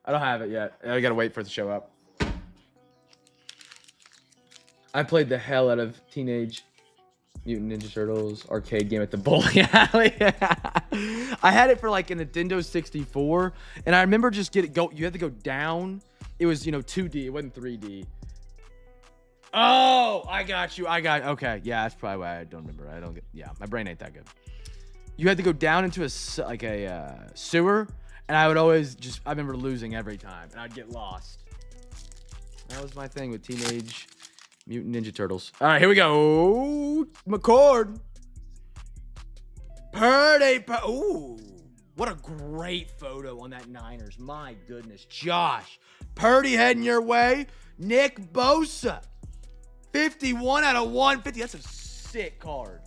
I don't have it yet. I gotta wait for it to show up. I played the hell out of Teenage Mutant Ninja Turtles arcade game at the bowling alley. I had it for like a Nintendo 64, and I remember just you had to go down. It was 2D. It wasn't 3D. Oh, I got you. Okay. Yeah, that's probably why I don't remember. My brain ain't that good. You had to go down into a sewer, and I remember losing every time, and I'd get lost. That was my thing with Teenage Mutant Ninja Turtles. All right, here we go. McCord. Purdy. Ooh, what a great photo on that Niners. My goodness. Josh. Purdy heading your way. Nick Bosa. 51 out of 150. That's a sick card.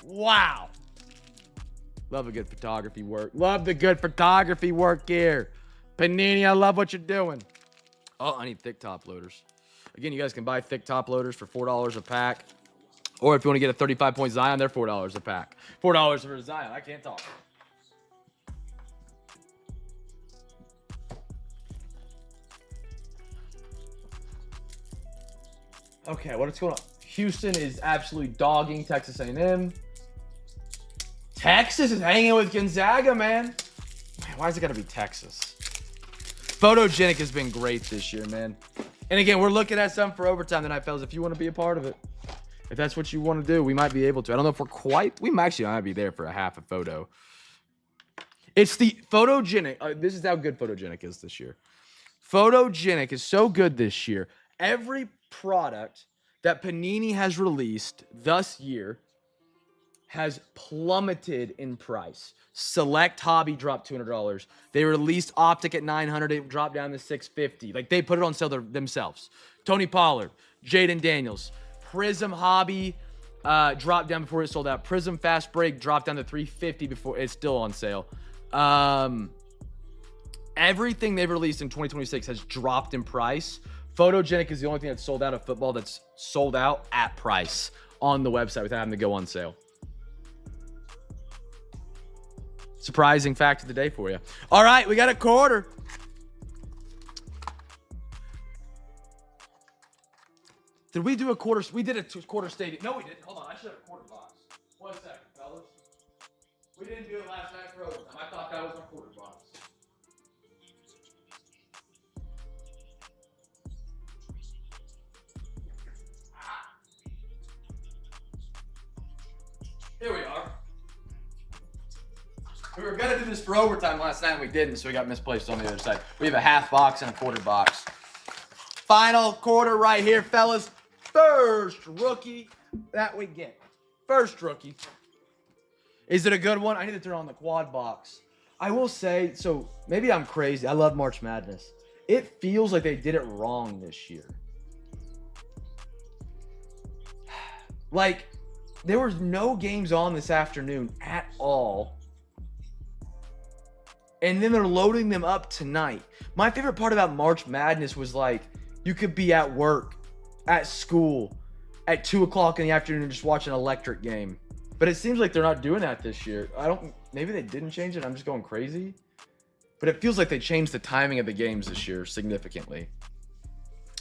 Wow. Love a good photography work. Love the good photography work here. Panini, I love what you're doing. Oh, I need thick top loaders. Again, you guys can buy thick top loaders for $4 a pack. Or if you want to get a 35-point Zion, they're $4 a pack. $4 for a Zion. I can't talk. Okay, what's going on? Houston is absolutely dogging Texas A&M. Texas is hanging with Gonzaga, man. Why is it got to be Texas? Photogenic has been great this year, man. And again, we're looking at something for overtime tonight, fellas. If you want to be a part of it, if that's what you want to do, we might be able to. I don't know if we might be there for a half a photo. It's the Photogenic. This is how good Photogenic is this year. Photogenic is so good this year. Every product that Panini has released this year has plummeted in price. Select Hobby dropped $200. They released Optic at $900. It dropped down to $650. Like, they put it on sale themselves. Tony Pollard, Jaden Daniels, Prism Hobby dropped down before it sold out. Prism Fast Break dropped down to $350 before it's still on sale. Everything they've released in 2026 has dropped in price. Photogenic is the only thing that's sold out of football that's sold out at price. on the website without having to go on sale. Surprising fact of the day for you. All right, we got a quarter. Did we do a quarter? We did a quarter stadium. No, we didn't. Hold on. I should have a quarter box. 1 second, fellas. We didn't do it last night for overtime. I thought that was our quarter box. Here we are. We were going to do this for overtime last night, and we didn't, so we got misplaced on the other side. We have a half box and a quarter box. Final quarter right here, fellas. First rookie that we get. First rookie. Is it a good one? I need to turn on the quad box. I will say, so maybe I'm crazy. I love March Madness. It feels like they did it wrong this year. Like, there was no games on this afternoon at all. And then they're loading them up tonight. My favorite part about March Madness was like, you could be at work, at school, at 2 o'clock in the afternoon and just watch an electric game. But it seems like they're not doing that this year. Maybe they didn't change it. I'm just going crazy. But it feels like they changed the timing of the games this year significantly.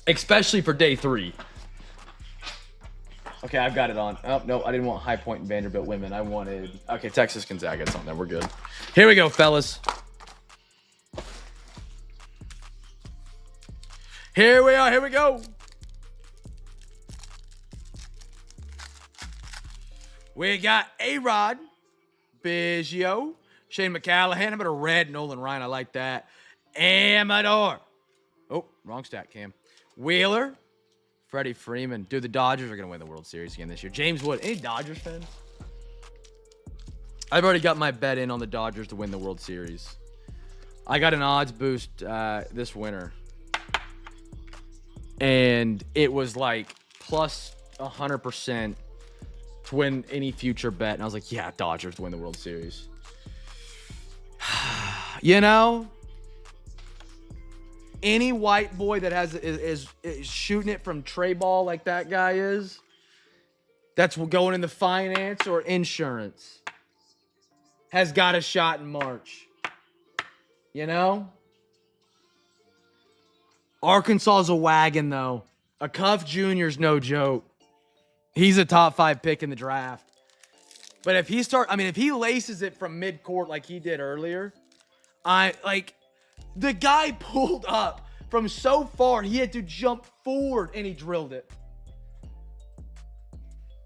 Especially for day 3. Okay, I've got it on. Oh, no, I didn't want High Point and Vanderbilt women. I wanted... Okay, Texas Gonzaga. It's on there. We're good. Here we go, fellas. Here we are. Here we go. We got A-Rod, Biggio, Shane McCallahan. I'm going to red Nolan Ryan. I like that. Amador. Oh, wrong stat, Cam. Wheeler. Freddie Freeman. Dude, the Dodgers are going to win the World Series again this year. James Wood. Any Dodgers fans? I've already got my bet in on the Dodgers to win the World Series. I got an odds boost this winter. And it was like plus 100% to win any future bet. And I was like, yeah, Dodgers to win the World Series. You know, any white boy that is shooting it from tray ball like that guy is, that's going into finance or insurance, has got a shot in March. You know? Arkansas is a wagon, though. A Cuff Jr.'s no joke. He's a top 5 pick in the draft. But if he laces it from midcourt like he did earlier, the guy pulled up from so far, he had to jump forward and he drilled it.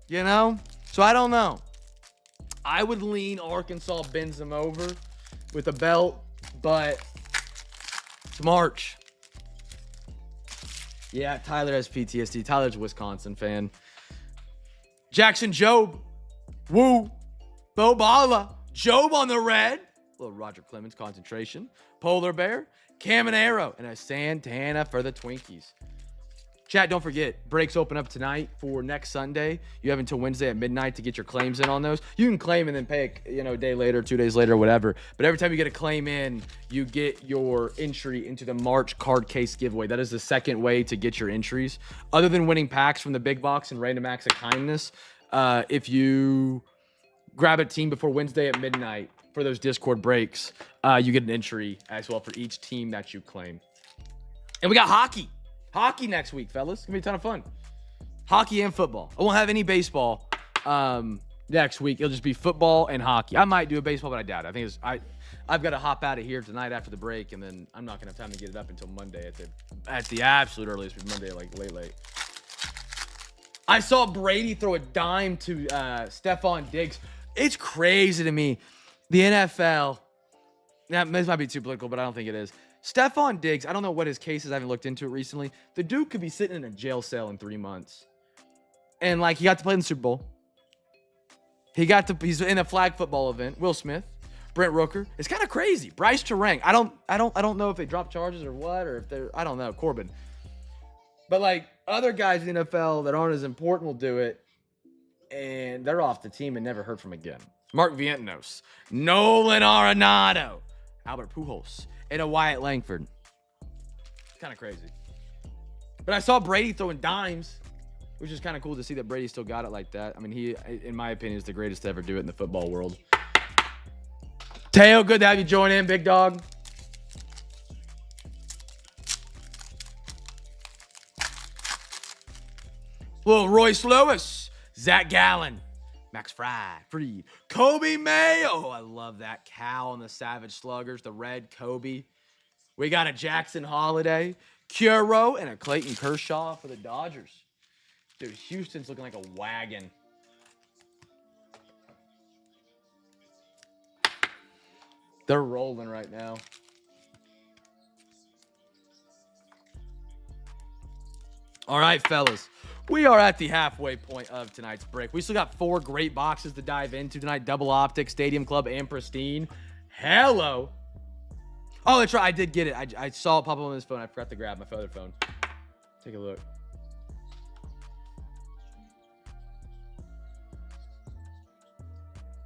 You know? So I don't know. I would lean Arkansas bends him over with a belt, but it's March. Yeah, Tyler has PTSD. Tyler's a Wisconsin fan. Jackson Jobe. Woo. Bo Bala. Jobe on the red. Little Roger Clemens concentration. Polar Bear. Caminero. And a Santana for the Twinkies. Chat, don't forget, breaks open up tonight for next Sunday. You have until Wednesday at midnight to get your claims in on those. You can claim and then pay a day later, 2 days later, whatever. But every time you get a claim in, you get your entry into the March card case giveaway. That is the second way to get your entries. Other than winning packs from the big box and random acts of kindness, if you grab a team before Wednesday at midnight for those Discord breaks, you get an entry as well for each team that you claim. And we got hockey. Hockey next week, fellas. It's going to be a ton of fun. Hockey and football. I won't have any baseball next week. It'll just be football and hockey. I might do a baseball, but I doubt it. I've got to hop out of here tonight after the break, and then I'm not going to have time to get it up until Monday at the absolute earliest. Monday, like late. I saw Brady throw a dime to Stephon Diggs. It's crazy to me. The NFL, this might be too political, but I don't think it is. Stephon Diggs, I don't know what his case is. I haven't looked into it recently. The dude could be sitting in a jail cell in 3 months. And, he got to play in the Super Bowl. He's in a flag football event. Will Smith, Brent Rooker. It's kind of crazy. Bryce Terang. I don't know if they dropped charges or what, or if they're, I don't know, Corbin. But, other guys in the NFL that aren't as important will do it. And they're off the team and never heard from again. Mark Vientos, Nolan Arenado, Albert Pujols, and a Wyatt Langford. Kind of crazy. But I saw Brady throwing dimes. which is kind of cool to see that Brady still got it like that. I mean, he, in my opinion, is the greatest to ever do it in the football world. Teo, good to have you join in, big dog. Little Royce Lewis, Zach Gallen, Max Fried, Kobe Mayo. I love that cow on the Savage Sluggers, the red Kobe. We got a Jackson Holiday, Curo, and a Clayton Kershaw for the Dodgers. Dude, Houston's looking like a wagon. They're rolling right now. All right, fellas. We are at the halfway point of tonight's break. We still got 4 great boxes to dive into tonight. Double Optic, Stadium Club, and Pristine. Hello. Oh, that's right. I did get it. I saw it pop up on this phone. I forgot to grab my other phone. Take a look.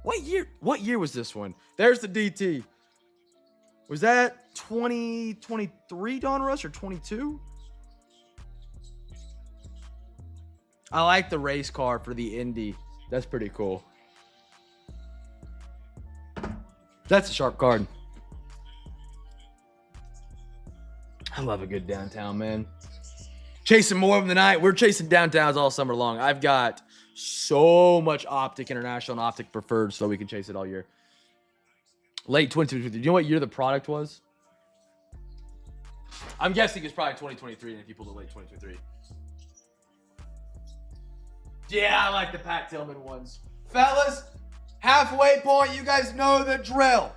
What year was this one? There's the DT. Was that 2023 Dawn Rush or 22? I like the race car for the Indy. That's pretty cool. That's a sharp card. I love a good downtown, man. Chasing more of them tonight. We're chasing downtowns all summer long. I've got so much Optic International and Optic Preferred so we can chase it all year. Late 2023. Do you know what year the product was? I'm guessing it's probably 2023, and if you pulled it late 2023. Yeah, I like the Pat Tillman ones. Fellas, halfway point, you guys know the drill.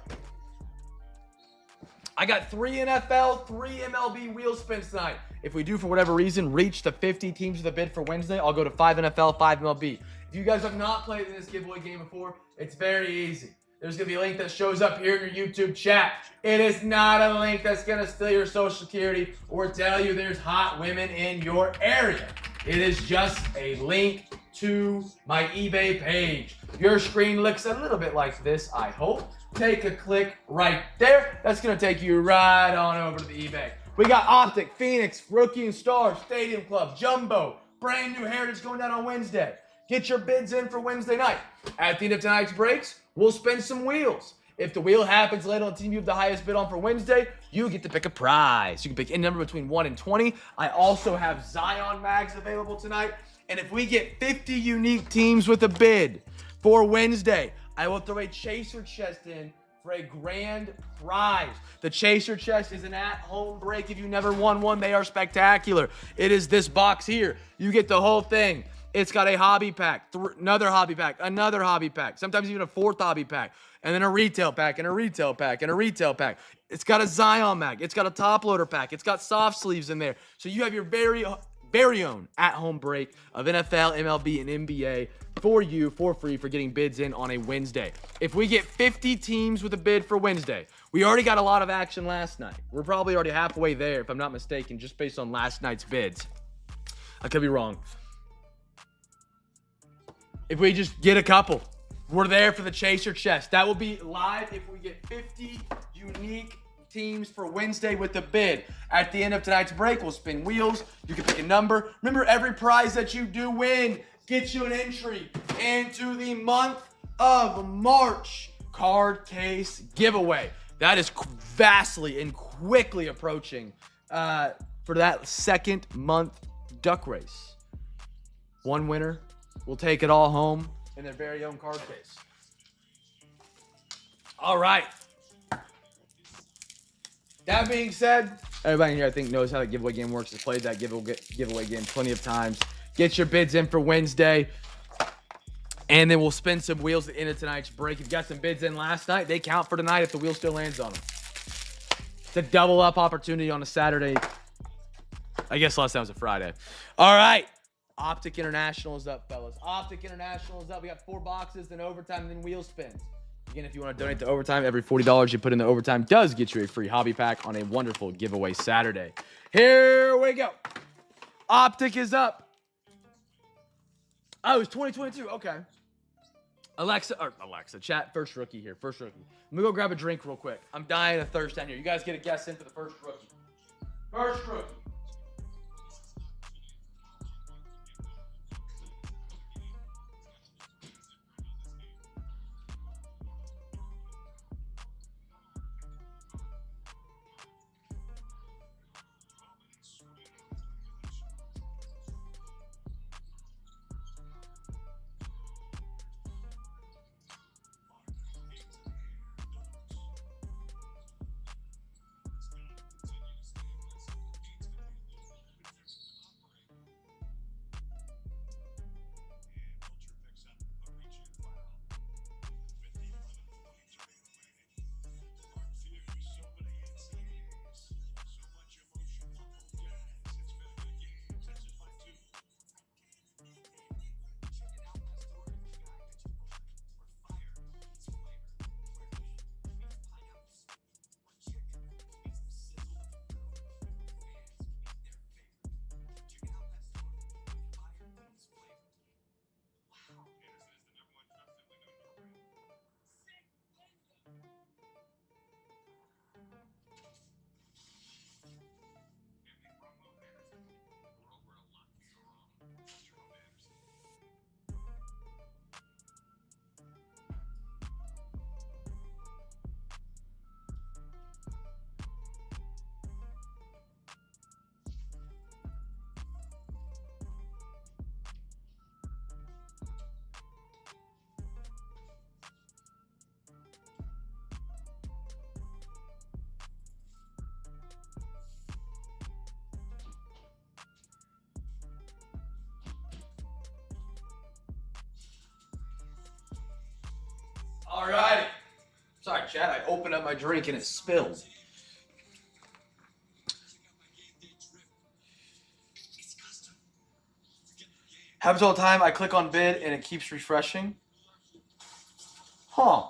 I got 3 NFL, 3 MLB wheel spins tonight. If we do, for whatever reason, reach the 50 teams with a bid for Wednesday, I'll go to 5 NFL, 5 MLB. If you guys have not played in this giveaway game before, it's very easy. There's going to be a link that shows up here in your YouTube chat. It is not a link that's going to steal your social security or tell you there's hot women in your area. It is just a link to my eBay page. Your screen looks a little bit like this, I hope. Take a click right there. That's going to take you right on over to the eBay. We got Optic, Phoenix, Rookie and Stars, Stadium Club, Jumbo, brand new Heritage going down on Wednesday. Get your bids in for Wednesday night. At the end of tonight's breaks, we'll spin some wheels. If the wheel happens late on the team you have the highest bid on for Wednesday, you get to pick a prize. You can pick any number between 1 and 20. I also have Zion mags available tonight. And if we get 50 unique teams with a bid for Wednesday, I will throw a chaser chest in for a grand prize. The chaser chest is an at-home break. If you never won one, they are spectacular. It is this box here. You get the whole thing. It's got a hobby pack, another hobby pack, another hobby pack, sometimes even a 4th hobby pack, and then a retail pack, and a retail pack, and a retail pack. It's got a Zion mag. It's got a top loader pack. It's got soft sleeves in there. So you have your very own at-home break of NFL, MLB, and NBA for you for free for getting bids in on a Wednesday. If we get 50 teams with a bid for Wednesday, we already got a lot of action last night. We're probably already halfway there, if I'm not mistaken, just based on last night's bids. I could be wrong. If we just get a couple, we're there for the chaser chest. That will be live if we get 50 unique teams for Wednesday with the bid. At the end of tonight's break, we'll spin wheels. You can pick a number. Remember, every prize that you do win gets you an entry into the month of March card case giveaway. That is vastly and quickly approaching for that second month duck race. One winner will take it all home in their very own card case. All right. That being said, everybody in here I think knows how the giveaway game works. Has played that giveaway game plenty of times. Get your bids in for Wednesday. And then we'll spin some wheels at the end of tonight's break. If you got some bids in last night, they count for tonight if the wheel still lands on them. It's a double up opportunity on a Saturday. I guess last time was a Friday. All right. Optic International is up, fellas. Optic International is up. We got 4 boxes, then overtime, and then wheel spins. Again, if you want to donate to overtime, every $40 you put in the overtime does get you a free hobby pack on a wonderful giveaway Saturday. Here we go. Optic is up. Oh, it's 2022. Okay. Alexa, chat, first rookie here. First rookie. Let me go grab a drink real quick. I'm dying of thirst down here. You guys get a guess in for the first rookie. First rookie. All right. Sorry, Chad. I opened up my drink and it spilled. Happens all the time. I click on bid and it keeps refreshing. Huh.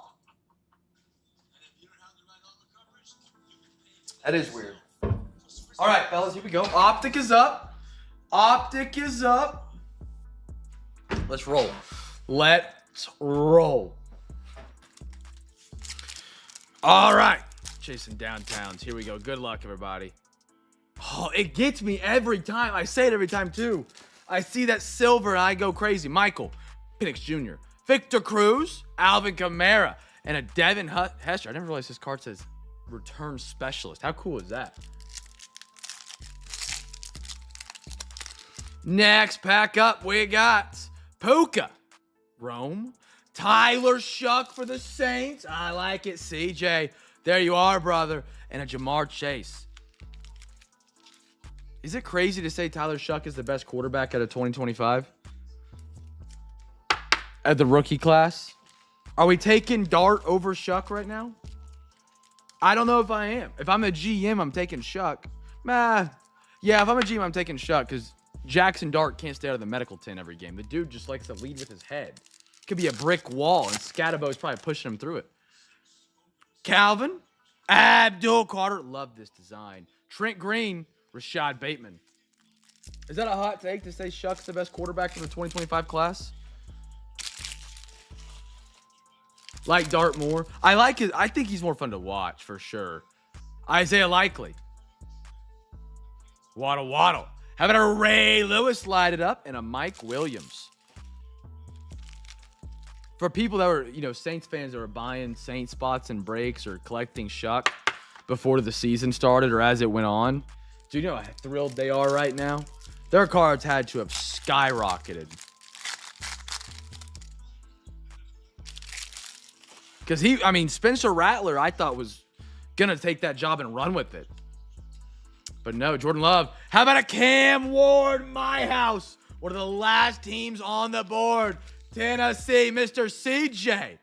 That is weird. All right, fellas, here we go. Optic is up. Optic is up. Let's roll. Let's roll. All right. Chasing downtowns. Here we go. Good luck, everybody. Oh, it gets me every time. I say it every time, too. I see that silver and I go crazy. Michael Penix Jr., Victor Cruz, Alvin Kamara, and a Devin Hester. I never realized this card says return specialist. How cool is that? Next pack up, we got Puka, Rome, Tyler Shuck for the Saints. I like it, CJ. There you are, brother. And a Jamar Chase. Is it crazy to say Tyler Shuck is the best quarterback out of 2025? At the rookie class? Are we taking Dart over Shuck right now? I don't know if I am. If I'm a GM, I'm taking Shuck. Yeah, if I'm a GM, I'm taking Shuck because Jackson Dart can't stay out of the medical tent every game. The dude just likes to lead with his head. Could be a brick wall, and Scatterbo's probably pushing him through it. Calvin, Abdul Carter. Love this design. Trent Green, Rashad Bateman. Is that a hot take to say Shuck's the best quarterback from the 2025 class? Like Dart more. I like it. I think he's more fun to watch for sure. Isaiah Likely. Waddle. How about a Ray Lewis light it up and a Mike Williams? For people that were, Saints fans that were buying Saints spots and breaks or collecting Shuck before the season started or as it went on, do you know how thrilled they are right now? Their cards had to have skyrocketed. Because Spencer Rattler, I thought was going to take that job and run with it. But no, Jordan Love. How about a Cam Ward, my house? One of the last teams on the board. Tennessee, Mr. CJ.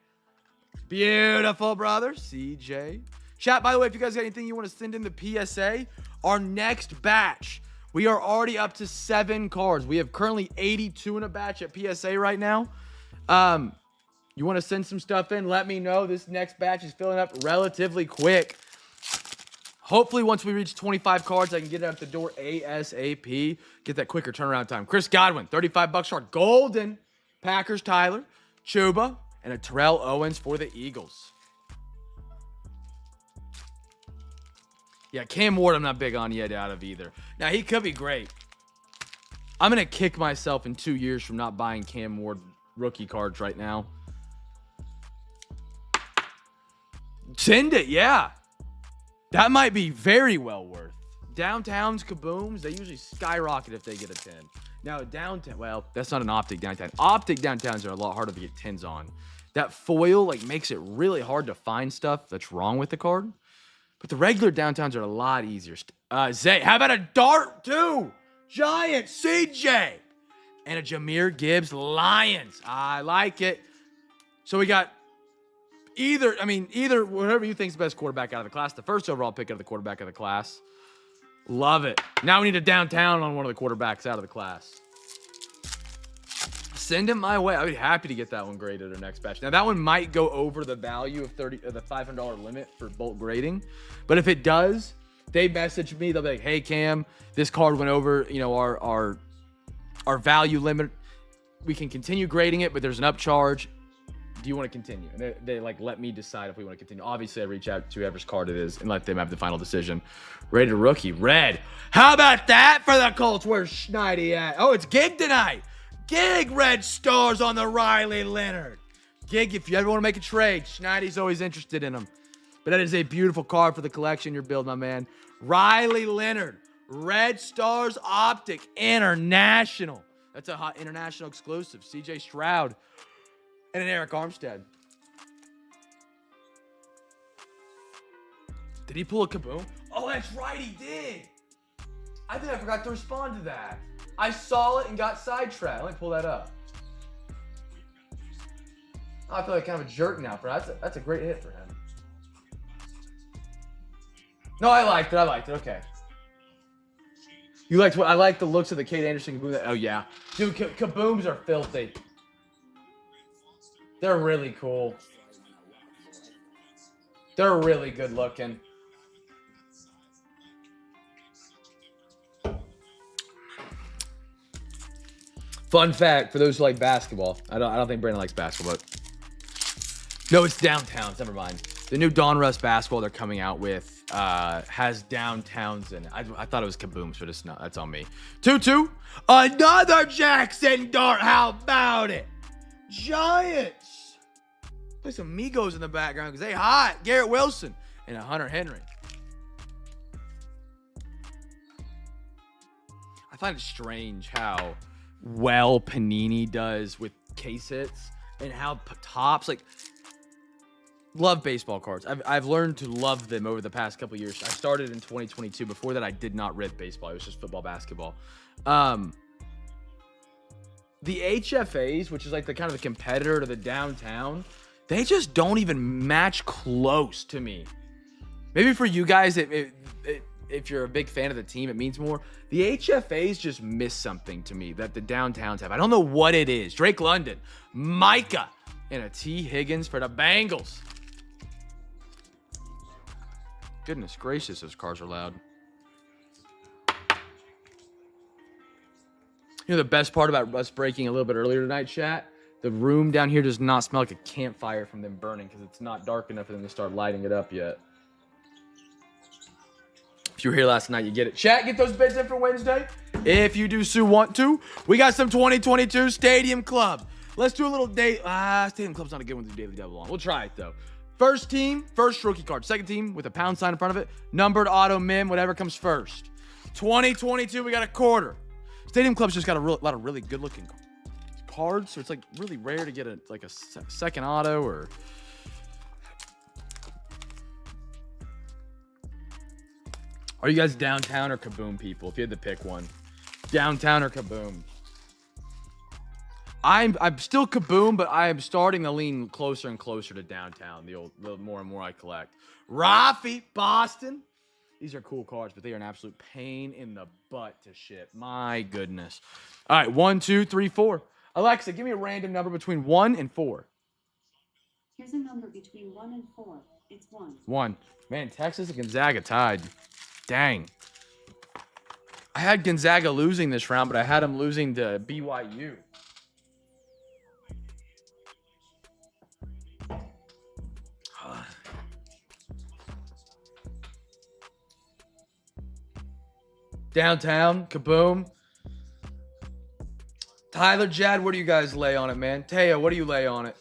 Beautiful, brother. CJ. Chat, by the way, if you guys got anything you want to send in the PSA, our next batch, we are already up to 7 cards. We have currently 82 in a batch at PSA right now. You want to send some stuff in, let me know. This next batch is filling up relatively quick. Hopefully, once we reach 25 cards, I can get it out the door ASAP. Get that quicker turnaround time. Chris Godwin, $35 short. Golden. Packers, Tyler. Chuba. And a Terrell Owens for the Eagles. Yeah, Cam Ward, I'm not big on yet out of either. Now, he could be great. I'm going to kick myself in 2 years from not buying Cam Ward rookie cards right now. Send it, yeah. That might be very well worth. Downtowns, kabooms, they usually skyrocket if they get a 10. Now, downtown, well, that's not an optic downtown. Optic downtowns are a lot harder to get 10s on. That foil, makes it really hard to find stuff that's wrong with the card. But the regular downtowns are a lot easier. Zay, how about a Dart, too? Giant, CJ. And a Jahmyr Gibbs, Lions. I like it. So we got either whatever you think is the best quarterback out of the class. The first overall pick of the quarterback of the class. Love it. Now we need a downtown on one of the quarterbacks out of the class. Send him my way. I'd be happy to get that one graded our next batch. Now that one might go over the value of the $500 limit for bulk grading. But if it does, they message me. They'll be like, hey Cam, this card went over, our value limit. We can continue grading it, but there's an upcharge. Do you want to continue? And they let me decide if we want to continue. Obviously, I reach out to whoever's card it is and let them have the final decision. Rated rookie, red. How about that for the Colts? Where's Schneidi at? Oh, it's Gig tonight. Gig red stars on the Riley Leonard. Gig, if you ever want to make a trade, Schneidy's always interested in them. But that is a beautiful card for the collection you're building, my man. Riley Leonard, red stars optic, international. That's a hot international exclusive. CJ Stroud. And an Eric Armstead. Did he pull a kaboom? Oh, that's right, he did. I think I forgot to respond to that. I saw it and got sidetracked. Let me pull that up. I feel like kind of a jerk now, but that's a great hit for him. No, I liked it. Okay. You liked what? I like the looks of the Kate Anderson Kaboom. Oh yeah, dude, Kabooms are filthy. They're really cool. They're really good looking. Fun fact for those who like basketball. I don't think Brandon likes basketball, but no, it's downtowns. Never mind. The new Dawn Rush basketball they're coming out with has downtowns in it. I thought it was Kabooms, but it's not. That's on me. 2-2. Another Jackson Dart. How about it? Giants. Play some Migos in the background because they hot. Garrett Wilson and a Hunter Henry. I find it strange how well Panini does with case hits and how Topps, like, love baseball cards. I've learned to love them over the past couple years. I started in 2022. Before that, I did not rip baseball. It was just football, basketball. The HFAs, which is like the kind of the competitor to the downtown, they just don't even match close to me. Maybe for you guys, if you're a big fan of the team, it means more. The HFAs just miss something to me that the downtowns have. I don't know what it is. Drake London, Micah, and a T. Higgins for the Bengals. Goodness gracious, those cars are loud. You know the best part about us breaking a little bit earlier tonight, chat? The room down here does not smell like a campfire from them burning because it's not dark enough for them to start lighting it up yet. If you were here last night, you get it. Chat, get those bids in for Wednesday. If you do want to. We got some 2022 Stadium Club. Let's do a little day. Stadium Club's not a good one to do daily double on. We'll try it, though. First team, first rookie card. Second team with a pound sign in front of it. Numbered, auto, mim, whatever comes first. 2022, we got a quarter. Stadium Club's just got a lot of really good-looking cards, so it's like really rare to get a second auto or... Are you guys downtown or Kaboom people? If you had to pick one. Downtown or Kaboom? I'm still Kaboom, but I am starting to lean closer and closer to downtown. The more and more I collect. Rafi, Boston. These are cool cards, but they are an absolute pain in the butt to ship. My goodness. All right, 1, 2, 3, 4. Alexa, give me a random number between 1 and 4. Here's a number between 1 and 4. It's 1. 1. Man, Texas and Gonzaga tied. Dang. I had Gonzaga losing this round, but I had them losing to BYU. Downtown, Kaboom. Tyler, Jad, what do you guys lay on it, man? Taya, what do you lay on it?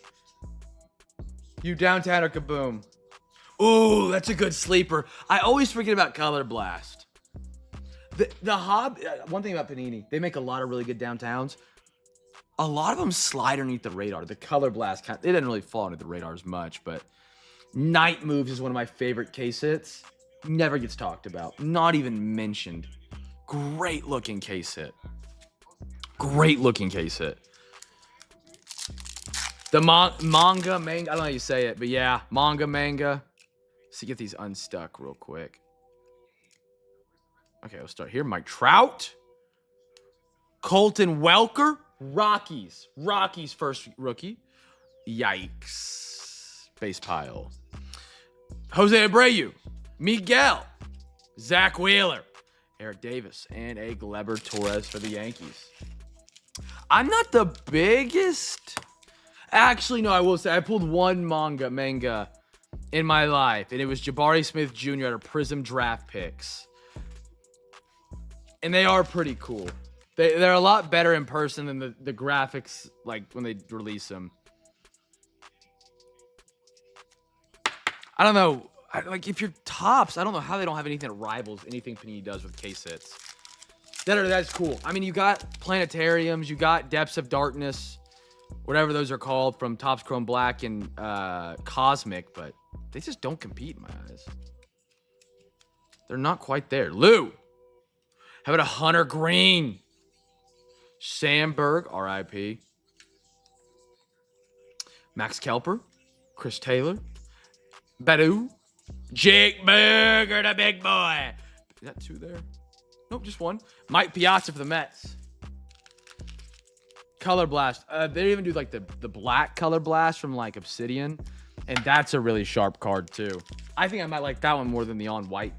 You downtown or Kaboom? Ooh, that's a good sleeper. I always forget about Color Blast. The one thing about Panini, they make a lot of really good downtowns. A lot of them slide underneath the radar. The Color Blast, it didn't really fall under the radar as much, but Night Moves is one of my favorite case hits. Never gets talked about. Not even mentioned. Great looking case hit. Great looking case hit. The manga, I don't know how you say it, but yeah, manga. So get these unstuck real quick. Okay, let's start here. Mike Trout. Colton Welker. Rockies first rookie. Yikes. Base pile. Jose Abreu. Miguel. Zach Wheeler. Eric Davis. And a Gleyber Torres for the Yankees. I'm not the biggest... Actually, no, I will say I pulled one manga in my life, and it was Jabari Smith Jr. out of Prism Draft Picks. And they are pretty cool. They're a lot better in person than the graphics, like, when they release them. I don't know. Like, if you're Topps, I don't know how they don't have anything that rivals anything Panini does with case hits. That's cool. I mean, you got Planetariums, you got Depths of Darkness, whatever those are called, from Topps Chrome Black and Cosmic, but they just don't compete in my eyes. They're not quite there. Lou. How about a Hunter Green? Sam Berg, RIP. Max Kelper, Chris Taylor, Badu, Jake Berger, the big boy. Is that 2 there? Nope, just 1. Mike Piazza for the Mets. Color Blast. They even do like the black Color Blast from like Obsidian. And that's a really sharp card too. I think I might like that one more than the on white.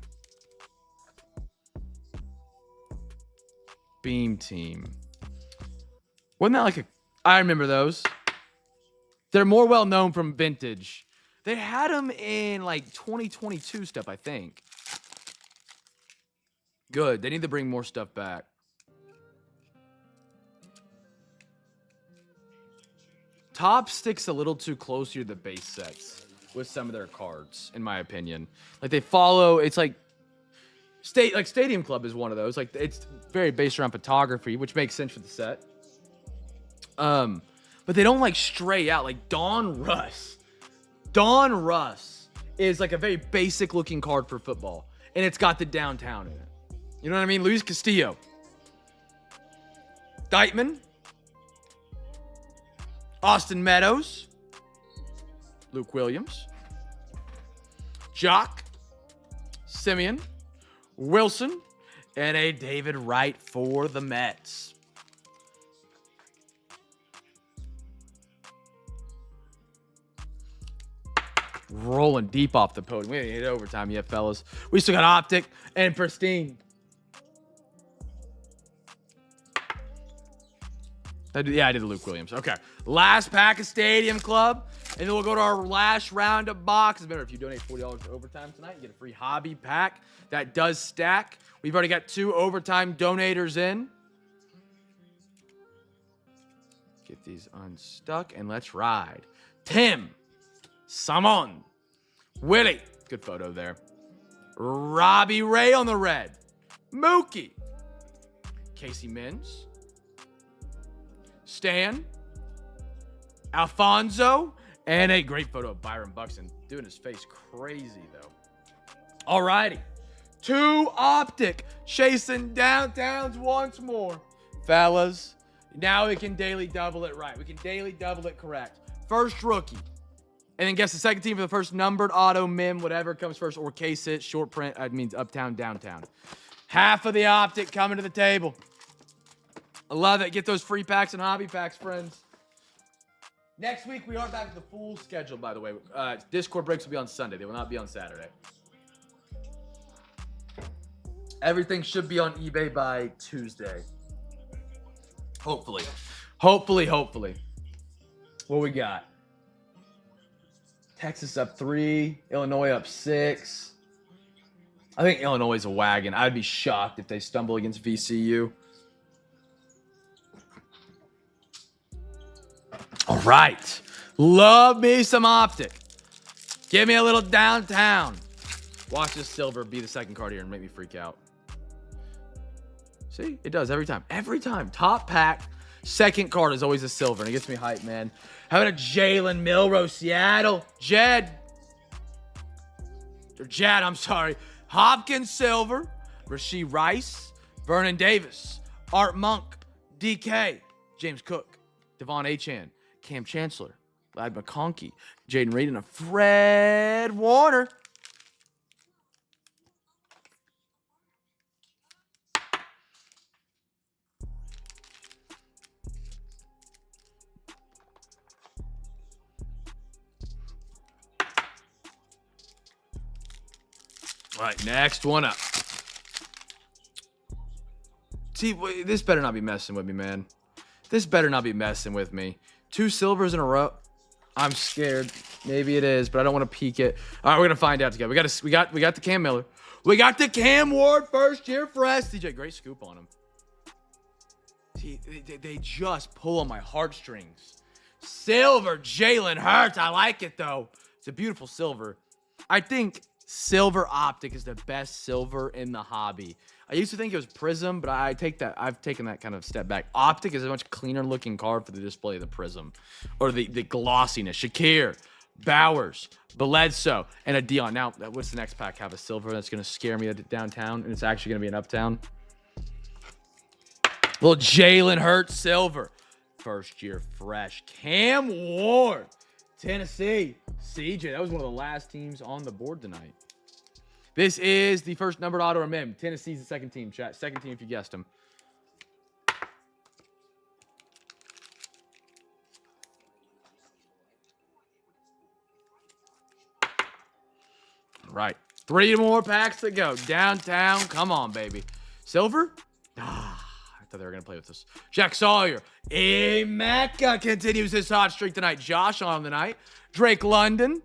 Beam Team. Wasn't that like a... I remember those. They're more well known from Vintage. They had them in like 2022 stuff, I think. Good. They need to bring more stuff back. Top sticks a little too close to the base sets with some of their cards, in my opinion. Like they follow, it's like Stadium Club is one of those. Like it's very based around photography, which makes sense for the set. But they don't like stray out like Don Russ. Don Russ is like a very basic looking card for football, and it's got the downtown in it. You know what I mean? Luis Castillo, Deitman, Austin Meadows, Luke Williams, Jock, Simeon, Wilson, and a David Wright for the Mets. Rolling deep off the podium. We ain't hit overtime yet, fellas. We still got Optic and Pristine. I did Luke Williams. Okay. Last pack of Stadium Club. And then we'll go to our last round of boxes. Remember, if you donate $40 for overtime tonight, you get a free hobby pack. That does stack. We've already got 2 overtime donators in. Get these unstuck and let's ride. Tim. Samon. Willie. Good photo there. Robbie Ray on the red. Mookie. Casey Mins. Stan. Alfonso. And a great photo of Byron Buxton. Doing his face crazy, though. Alrighty. 2 Optic. Chasing downtowns once more. Fellas. Now we can daily double it right. We can daily double it correct. First rookie. And then guess the second team for the first numbered auto, mim, whatever comes first, or case hit, short print. That means uptown, downtown. Half of the Optic coming to the table. I love it. Get those free packs and hobby packs, friends. Next week, we are back to the full schedule, by the way. Discord breaks will be on Sunday. They will not be on Saturday. Everything should be on eBay by Tuesday. Hopefully. Hopefully. What we got? Texas up 3. Illinois up 6. I think Illinois is a wagon. I'd be shocked if they stumble against VCU. All right. Love me some Optic. Give me a little downtown. Watch this silver be the second card here and make me freak out. See? It does every time. Every time. Top pack. Second card is always a silver. And it gets me hyped, man. How about a Jalen Milroe, Seattle? Jed, I'm sorry. Hopkins silver. Rasheed Rice. Vernon Davis. Art Monk. DK. James Cook. Devon Achane. Cam Chancellor. Lad McConkey. Jaden Reed and a Fred Warner. All right, next one up. See, this better not be messing with me, man. This better not be messing with me. 2 silvers in a row. I'm scared. Maybe it is, but I don't want to peek it. All right, we're gonna find out together. We got the Cam Miller. We got the Cam Ward first year fresh. DJ, great scoop on him. See, they just pull on my heartstrings. Silver, Jalen Hurts. I like it though. It's a beautiful silver. I think Silver Optic is the best silver in the hobby. I used to think it was Prism, but I've taken that kind of step back. Optic is a much cleaner looking card for the display of the Prism. Or the glossiness. Shakir, Bowers, Bledsoe, and a Dion. Now, what's the next pack? Have a silver that's going to scare me at downtown, and it's actually going to be an uptown. Little Jalen Hurts silver. First year fresh. Cam Ward. Tennessee. CJ, that was one of the last teams on the board tonight. This is the first numbered auto remem. Tennessee's the second team, chat. Second team if you guessed them. Right. 3 more packs to go. Downtown. Come on, baby. Silver? Ah, I thought they were going to play with this. Jack Sawyer. Emeka continues his hot streak tonight. Josh on the night. Drake London.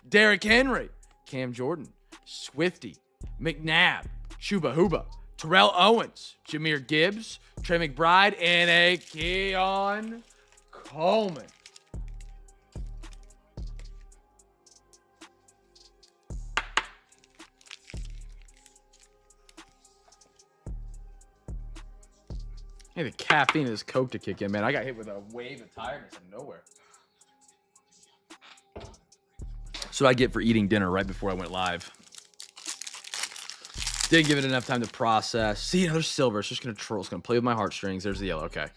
Derrick Henry. Cam Jordan. Swifty. McNabb. Chuba Huba. Terrell Owens. Jahmyr Gibbs. Trey McBride. And a Keon Coleman. Hey, the caffeine of this Coke to kick in, man. I got hit with a wave of tiredness out of nowhere. That's what I get for eating dinner right before I went live. Didn't give it enough time to process. See, another silver. It's just going to troll. It's going to play with my heartstrings. There's the yellow. Okay.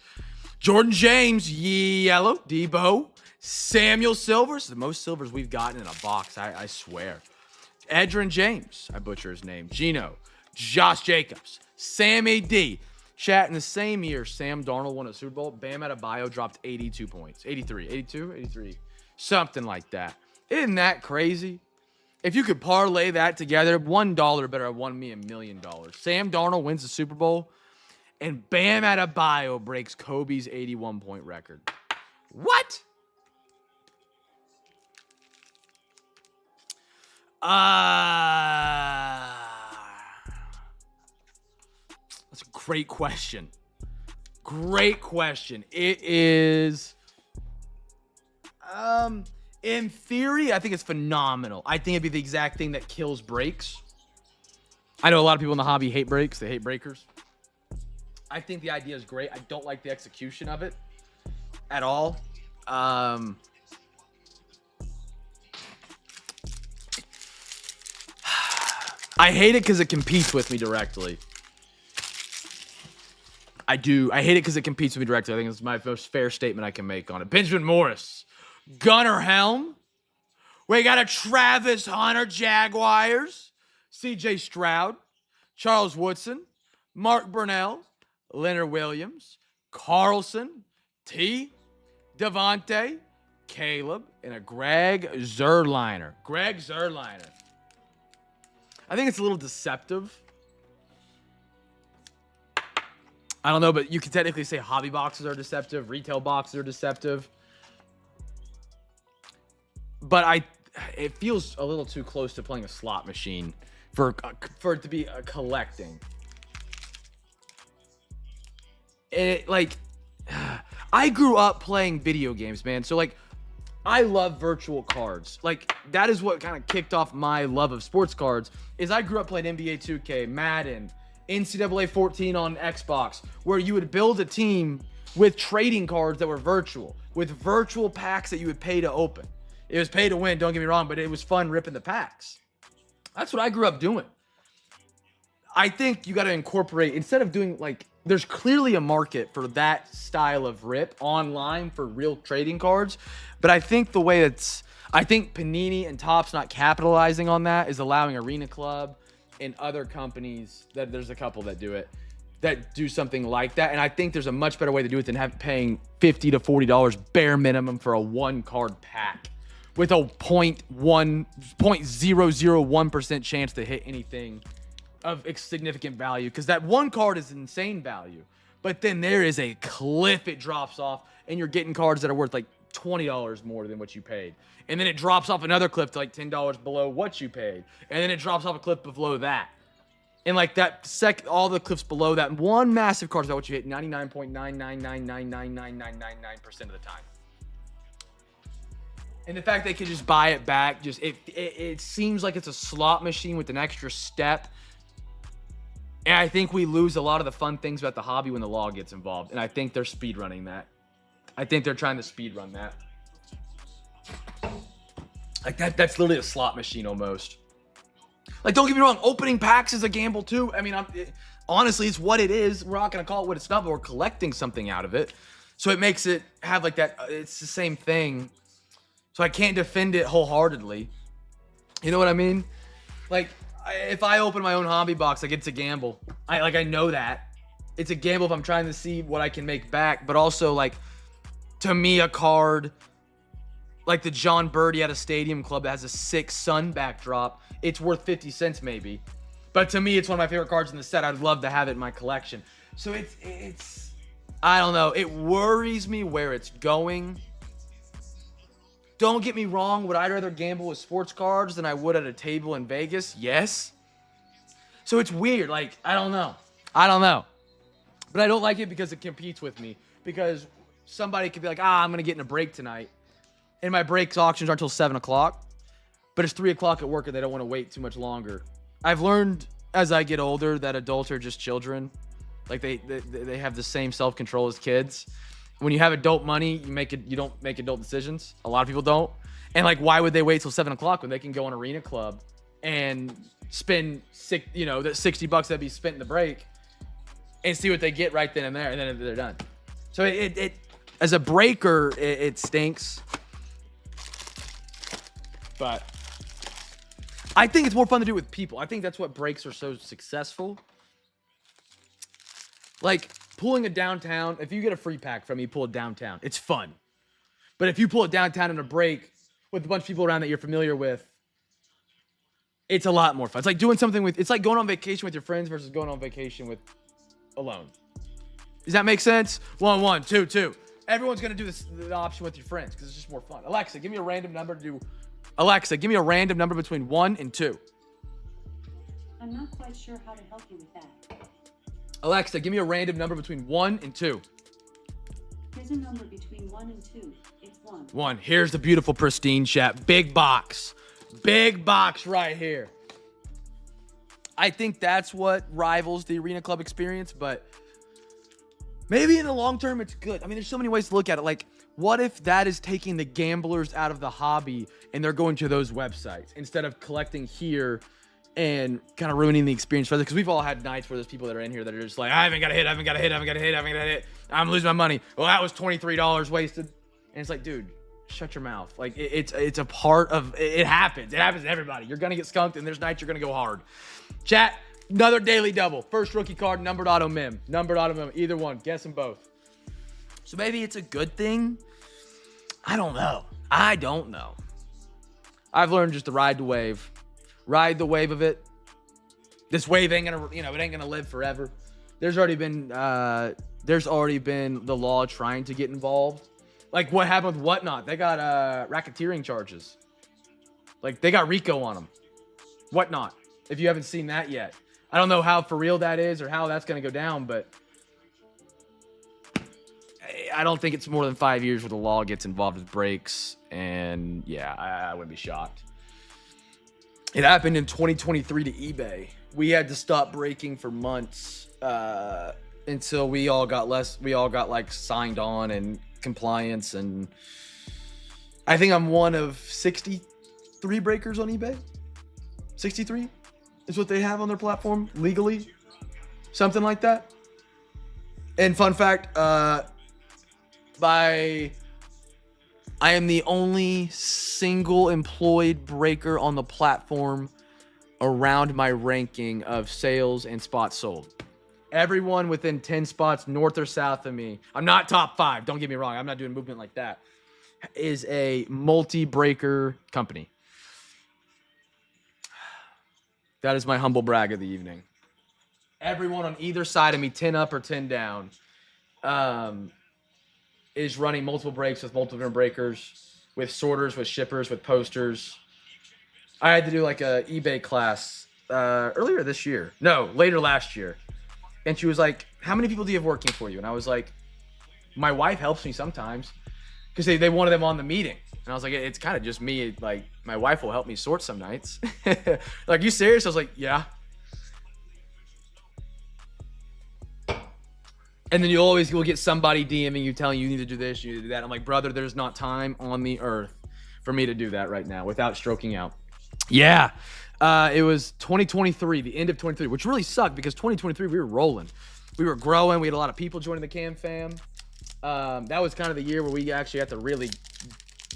Jordan James, yellow. Debo. Samuel Silvers. The most silvers we've gotten in a box, I swear. Edgerrin James. I butcher his name. Gino. Josh Jacobs. Sammy D. Chat, in the same year Sam Darnold won a Super Bowl, Bam Adebayo dropped 82 points. 83. Something like that. Isn't that crazy? If you could parlay that together, $1 better have won me $1 million. Sam Darnold wins the Super Bowl, and Bam Adebayo breaks Kobe's 81-point record. What? That's a great question. Great question. It is, in theory, I think it's phenomenal. I think it'd be the exact thing that kills breaks. I know a lot of people in the hobby hate breaks. They hate breakers. I think the idea is great. I don't like the execution of it at all. I hate it because it competes with me directly. I do. I hate it because it competes with me directly. I think it's my most fair statement I can make on it. Benjamin Morris. Gunnar Helm. We got a Travis Hunter Jaguars. CJ Stroud. Charles Woodson. Mark Burnell. Leonard Williams. Carlson. T. Devontae. Caleb. And a Greg Zuerleiner. Greg Zuerleiner. I think it's a little deceptive. I don't know, but you could technically say hobby boxes are deceptive, retail boxes are deceptive. But it feels a little too close to playing a slot machine for it to be collecting. I grew up playing video games, man. So I love virtual cards. That is what kind of kicked off my love of sports cards. Is I grew up playing NBA 2K, Madden, NCAA 14 on Xbox, where you would build a team with trading cards that were virtual, with virtual packs that you would pay to open. It was pay to win, don't get me wrong, but it was fun ripping the packs. That's what I grew up doing. I think you got to incorporate, instead of doing there's clearly a market for that style of rip online for real trading cards, but I think I think Panini and Topps not capitalizing on that is allowing Arena Club and other companies, that there's a couple that do it, that do something like that. And I think there's a much better way to do it than paying $50 to $40 bare minimum for a one card pack with a 0.001% chance to hit anything of significant value. Because that one card is insane value, but then there is a cliff it drops off, and you're getting cards that are worth $20 more than what you paid. And then it drops off another cliff to $10 below what you paid. And then it drops off a cliff below that. And all the cliffs below that, one massive card is about what you hit 99.999999999% of the time. And the fact they could just buy it back, it seems like it's a slot machine with an extra step. And I think we lose a lot of the fun things about the hobby when the law gets involved. And I think they're speedrunning that. I think they're trying to speedrun that. That's literally a slot machine almost. Don't get me wrong, opening packs is a gamble too. I mean, honestly, it's what it is. We're not going to call it what it's not, but we're collecting something out of it. So it makes it have that, it's the same thing. So I can't defend it wholeheartedly. You know what I mean? Like, if I open my own hobby box, like, it's a gamble. I know that. It's a gamble if I'm trying to see what I can make back. But also, like, to me, a card like the John Birdie at a Stadium Club that has a sick sun backdrop, it's worth 50 cents maybe. But to me, it's one of my favorite cards in the set. I'd love to have it in my collection. So it's I don't know. It worries me where it's going. Don't get me wrong. Would I rather gamble with sports cards than I would at a table in Vegas? Yes. So it's weird. Like, I don't know. But I don't like it because it competes with me. Because somebody could be like, I'm going to get in a break tonight. And my breaks auctions aren't until 7 o'clock. But it's 3 o'clock at work and they don't want to wait too much longer. I've learned as I get older that adults are just children. Like, they have the same self-control as kids. When you have adult money, you don't make adult decisions. A lot of people don't. And, like, why would they wait till 7 o'clock when they can go on Arena Club and spend that $60 that'd be spent in the break and see what they get right then and there, and then they're done. So it as a breaker, it stinks. But I think it's more fun to do with people. I think that's what breaks are so successful. Like, pulling a downtown, if you get a free pack from me, pull it downtown. It's fun. But if you pull it downtown in a break with a bunch of people around that you're familiar with, it's a lot more fun. It's like doing something it's like going on vacation with your friends versus going on vacation with alone. Does that make sense? 1, 1, 2, 2. Everyone's going to do the option with your friends because it's just more fun. Alexa, give me a random number between 1 and 2. I'm not quite sure how to help you with that. Alexa, give me a random number between 1 and 2. Here's a number between 1 and 2. It's 1. 1. Here's the beautiful pristine chat. Big box. Big box right here. I think that's what rivals the Arena Club experience, but maybe in the long term it's good. I mean, there's so many ways to look at it. Like, what if that is taking the gamblers out of the hobby and they're going to those websites instead of collecting here and kind of ruining the experience for others? Because we've all had nights where there's people that are in here that are just like, I haven't got a hit. I'm losing my money. Well, that was $23 wasted. And it's like, dude, shut your mouth. Like, it's a part of it. Happens. It happens to everybody. You're going to get skunked, and there's nights you're going to go hard. Chat, another daily double. First rookie card, numbered auto mem. Either one. Guess them both. So maybe it's a good thing. I don't know. I've learned just to ride the wave. Ride the wave of it. This wave ain't gonna, it ain't gonna live forever. There's already been the law trying to get involved. Like what happened with Whatnot? They got racketeering charges. Like they got RICO on them. Whatnot. If you haven't seen that yet, I don't know how for real that is or how that's gonna go down, but I don't think it's more than 5 years where the law gets involved with breaks. And yeah, I wouldn't be shocked. It happened in 2023 to eBay. We had to stop breaking for months until we all got like signed on and compliance. And I think I'm one of 63 breakers on eBay. 63 is what they have on their platform legally. Something like that. And fun fact, I am the only single employed breaker on the platform around my ranking of sales and spots sold. Everyone within 10 spots north or south of me, I'm not top 5, don't get me wrong, I'm not doing movement like that, is a multi-breaker company. That is my humble brag of the evening. Everyone on either side of me, 10 up or 10 down, is running multiple breaks with multiple different breakers, with sorters, with shippers, with posters. I had to do like a eBay class later last year. And she was like, how many people do you have working for you? And I was like, my wife helps me sometimes because they wanted them on the meeting. And I was like, it's kind of just me. Like, my wife will help me sort some nights. Like, you serious? I was like, yeah. And then you'll get somebody DMing you telling you need to do this, you need to do that. I'm like, brother, there's not time on the earth for me to do that right now without stroking out. Yeah. It was 2023, the end of 2023, which really sucked because 2023, we were rolling. We were growing. We had a lot of people joining the CamFam. That was kind of the year where we actually had to really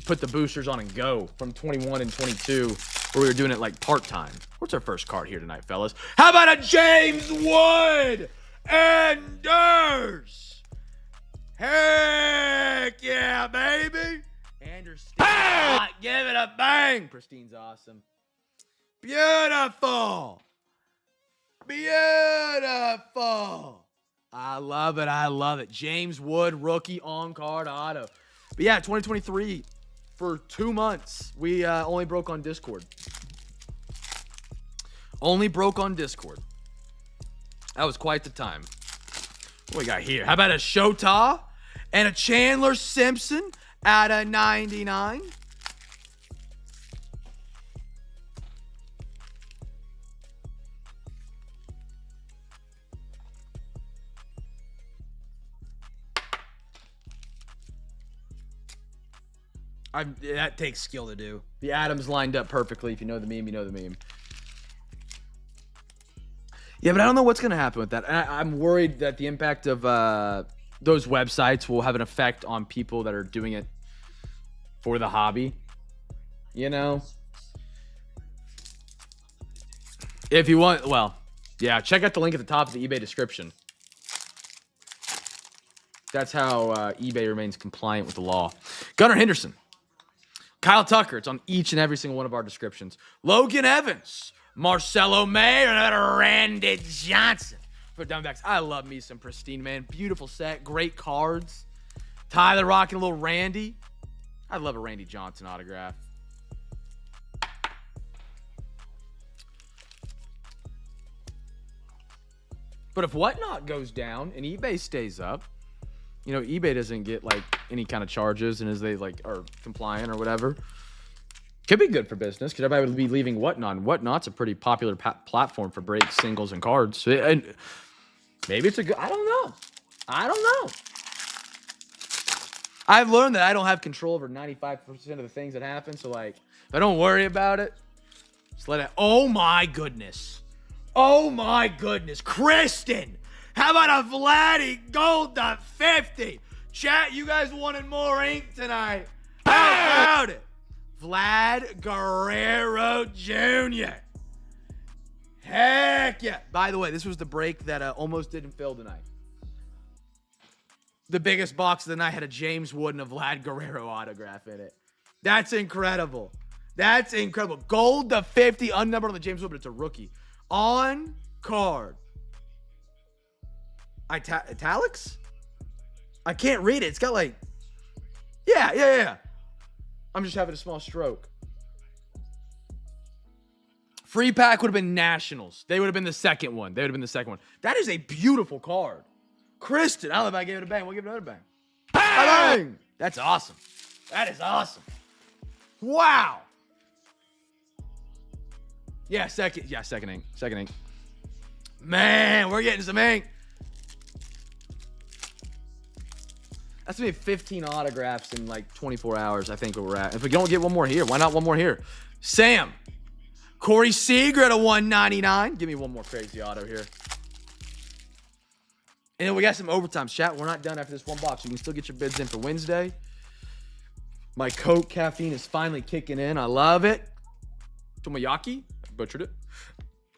put the boosters on and go from 21 and 22, where we were doing it like part-time. What's our first card here tonight, fellas? How about a James Wood Anders? Heck yeah, baby. Anders, give it a bang. Pristine's awesome. Beautiful. Beautiful. I love it. I love it. James Wood, rookie on-card auto. But yeah, 2023, for 2 months, we only broke on Discord. Only broke on Discord. That was quite the time. What we got here? How about a Shota and a Chandler Simpson out of 99? That takes skill to do. The Adams lined up perfectly. If you know the meme, you know the meme. Yeah, but I don't know what's going to happen with that. I'm worried that the impact of those websites will have an effect on people that are doing it for the hobby. You know? If you want, well, yeah, check out the link at the top of the eBay description. That's how eBay remains compliant with the law. Gunnar Henderson. Kyle Tucker, it's on each and every single one of our descriptions. Logan Evans, Marcelo May, or Randy Johnson for Diamondbacks. I love me some Pristine, man. Beautiful set, great cards. Tyler rocking a little Randy. I'd love a Randy Johnson autograph. But if Whatnot goes down and eBay stays up, you know, eBay doesn't get like any kind of charges, and as they like are compliant or whatever, could be good for business because everybody would be leaving Whatnot. Whatnot's a pretty popular platform for breaks, singles, and cards. So and maybe it's a good. I don't know. I've learned that I don't have control over 95% of the things that happen. So like, if I don't worry about it, just let it. Oh my goodness. Oh my goodness, Kristen. How about a Vladdy Gold to 50? Chat, you guys wanted more ink tonight. How about it? Vlad Guerrero Jr. Heck yeah. By the way, this was the break that almost didn't fill tonight. The biggest box of the night had a James Wood and a Vlad Guerrero autograph in it. That's incredible. That's incredible. Gold to 50, unnumbered on the James Wood, but it's a rookie. On card. Italics? I can't read it. It's got like... Yeah. I'm just having a small stroke. Free pack would have been Nationals. They would have been the second one. That is a beautiful card. Kristen, I don't know if I gave it a bang. We'll give it another bang. Bang! That's awesome. That is awesome. Wow. Yeah, second ink. Man, we're getting some ink. That's gonna be 15 autographs in like 24 hours, I think, where we're at. If we don't get one more here, why not one more here? Sam. Corey Seager at a 199. Give me one more crazy auto here. And then we got some overtime. Chat, we're not done after this one box. You can still get your bids in for Wednesday. My Coke caffeine is finally kicking in. I love it. Tomoyaki. Butchered it.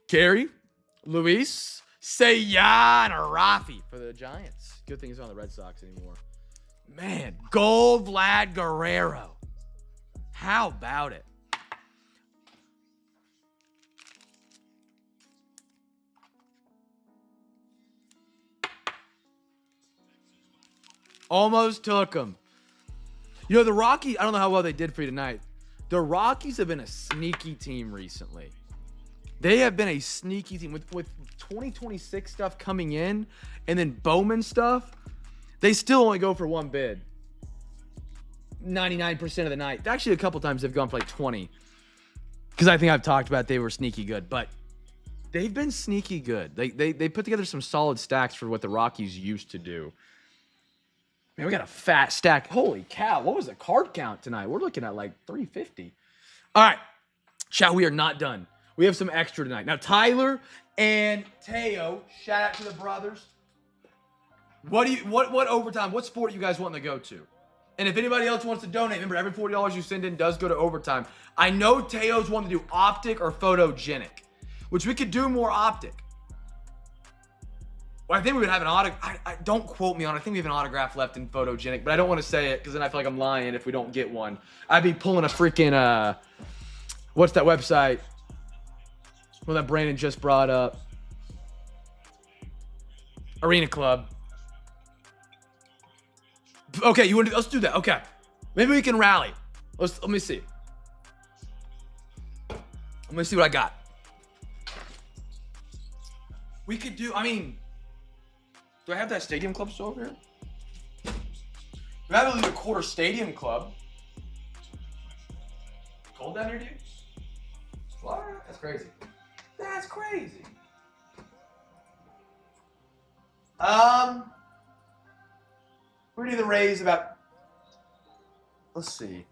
Gary. Luis. Sayan Rafi for the Giants. Good thing he's not on the Red Sox anymore. Man, gold Vlad Guerrero. How about it? Almost took him. You know, the Rockies, I don't know how well they did for you tonight. The Rockies have been a sneaky team recently. They have been a sneaky team. With 2026 stuff coming in and then Bowman stuff, they still only go for one bid. 99% of the night. Actually, a couple times they've gone for like 20. Because I think I've talked about they were sneaky good. But they've been sneaky good. They put together some solid stacks for what the Rockies used to do. Man, we got a fat stack. Holy cow. What was the card count tonight? We're looking at like 350. All right. Chat, we are not done. We have some extra tonight. Now, Tyler and Teo, shout out to the brothers. What overtime, what sport you guys want to go to? And if anybody else wants to donate, remember, every $40 you send in does go to overtime. I know Teo's wanting to do optic or photogenic, which we could do more optic. Well, I think we would have an autograph. Don't quote me on it. I think we have an autograph left in photogenic, but I don't want to say it because then I feel like I'm lying if we don't get one. I'd be pulling a freaking, what's that website? Well, that Brandon just brought up. Arena Club. Okay, let's do that. Okay. Maybe we can rally. Let me see. Let me see what I got. We could do, do I have that stadium club still over here? We have to do a quarter stadium club. Cold down here, dude? Florida? That's crazy. That's crazy. We need to raise about, let's see.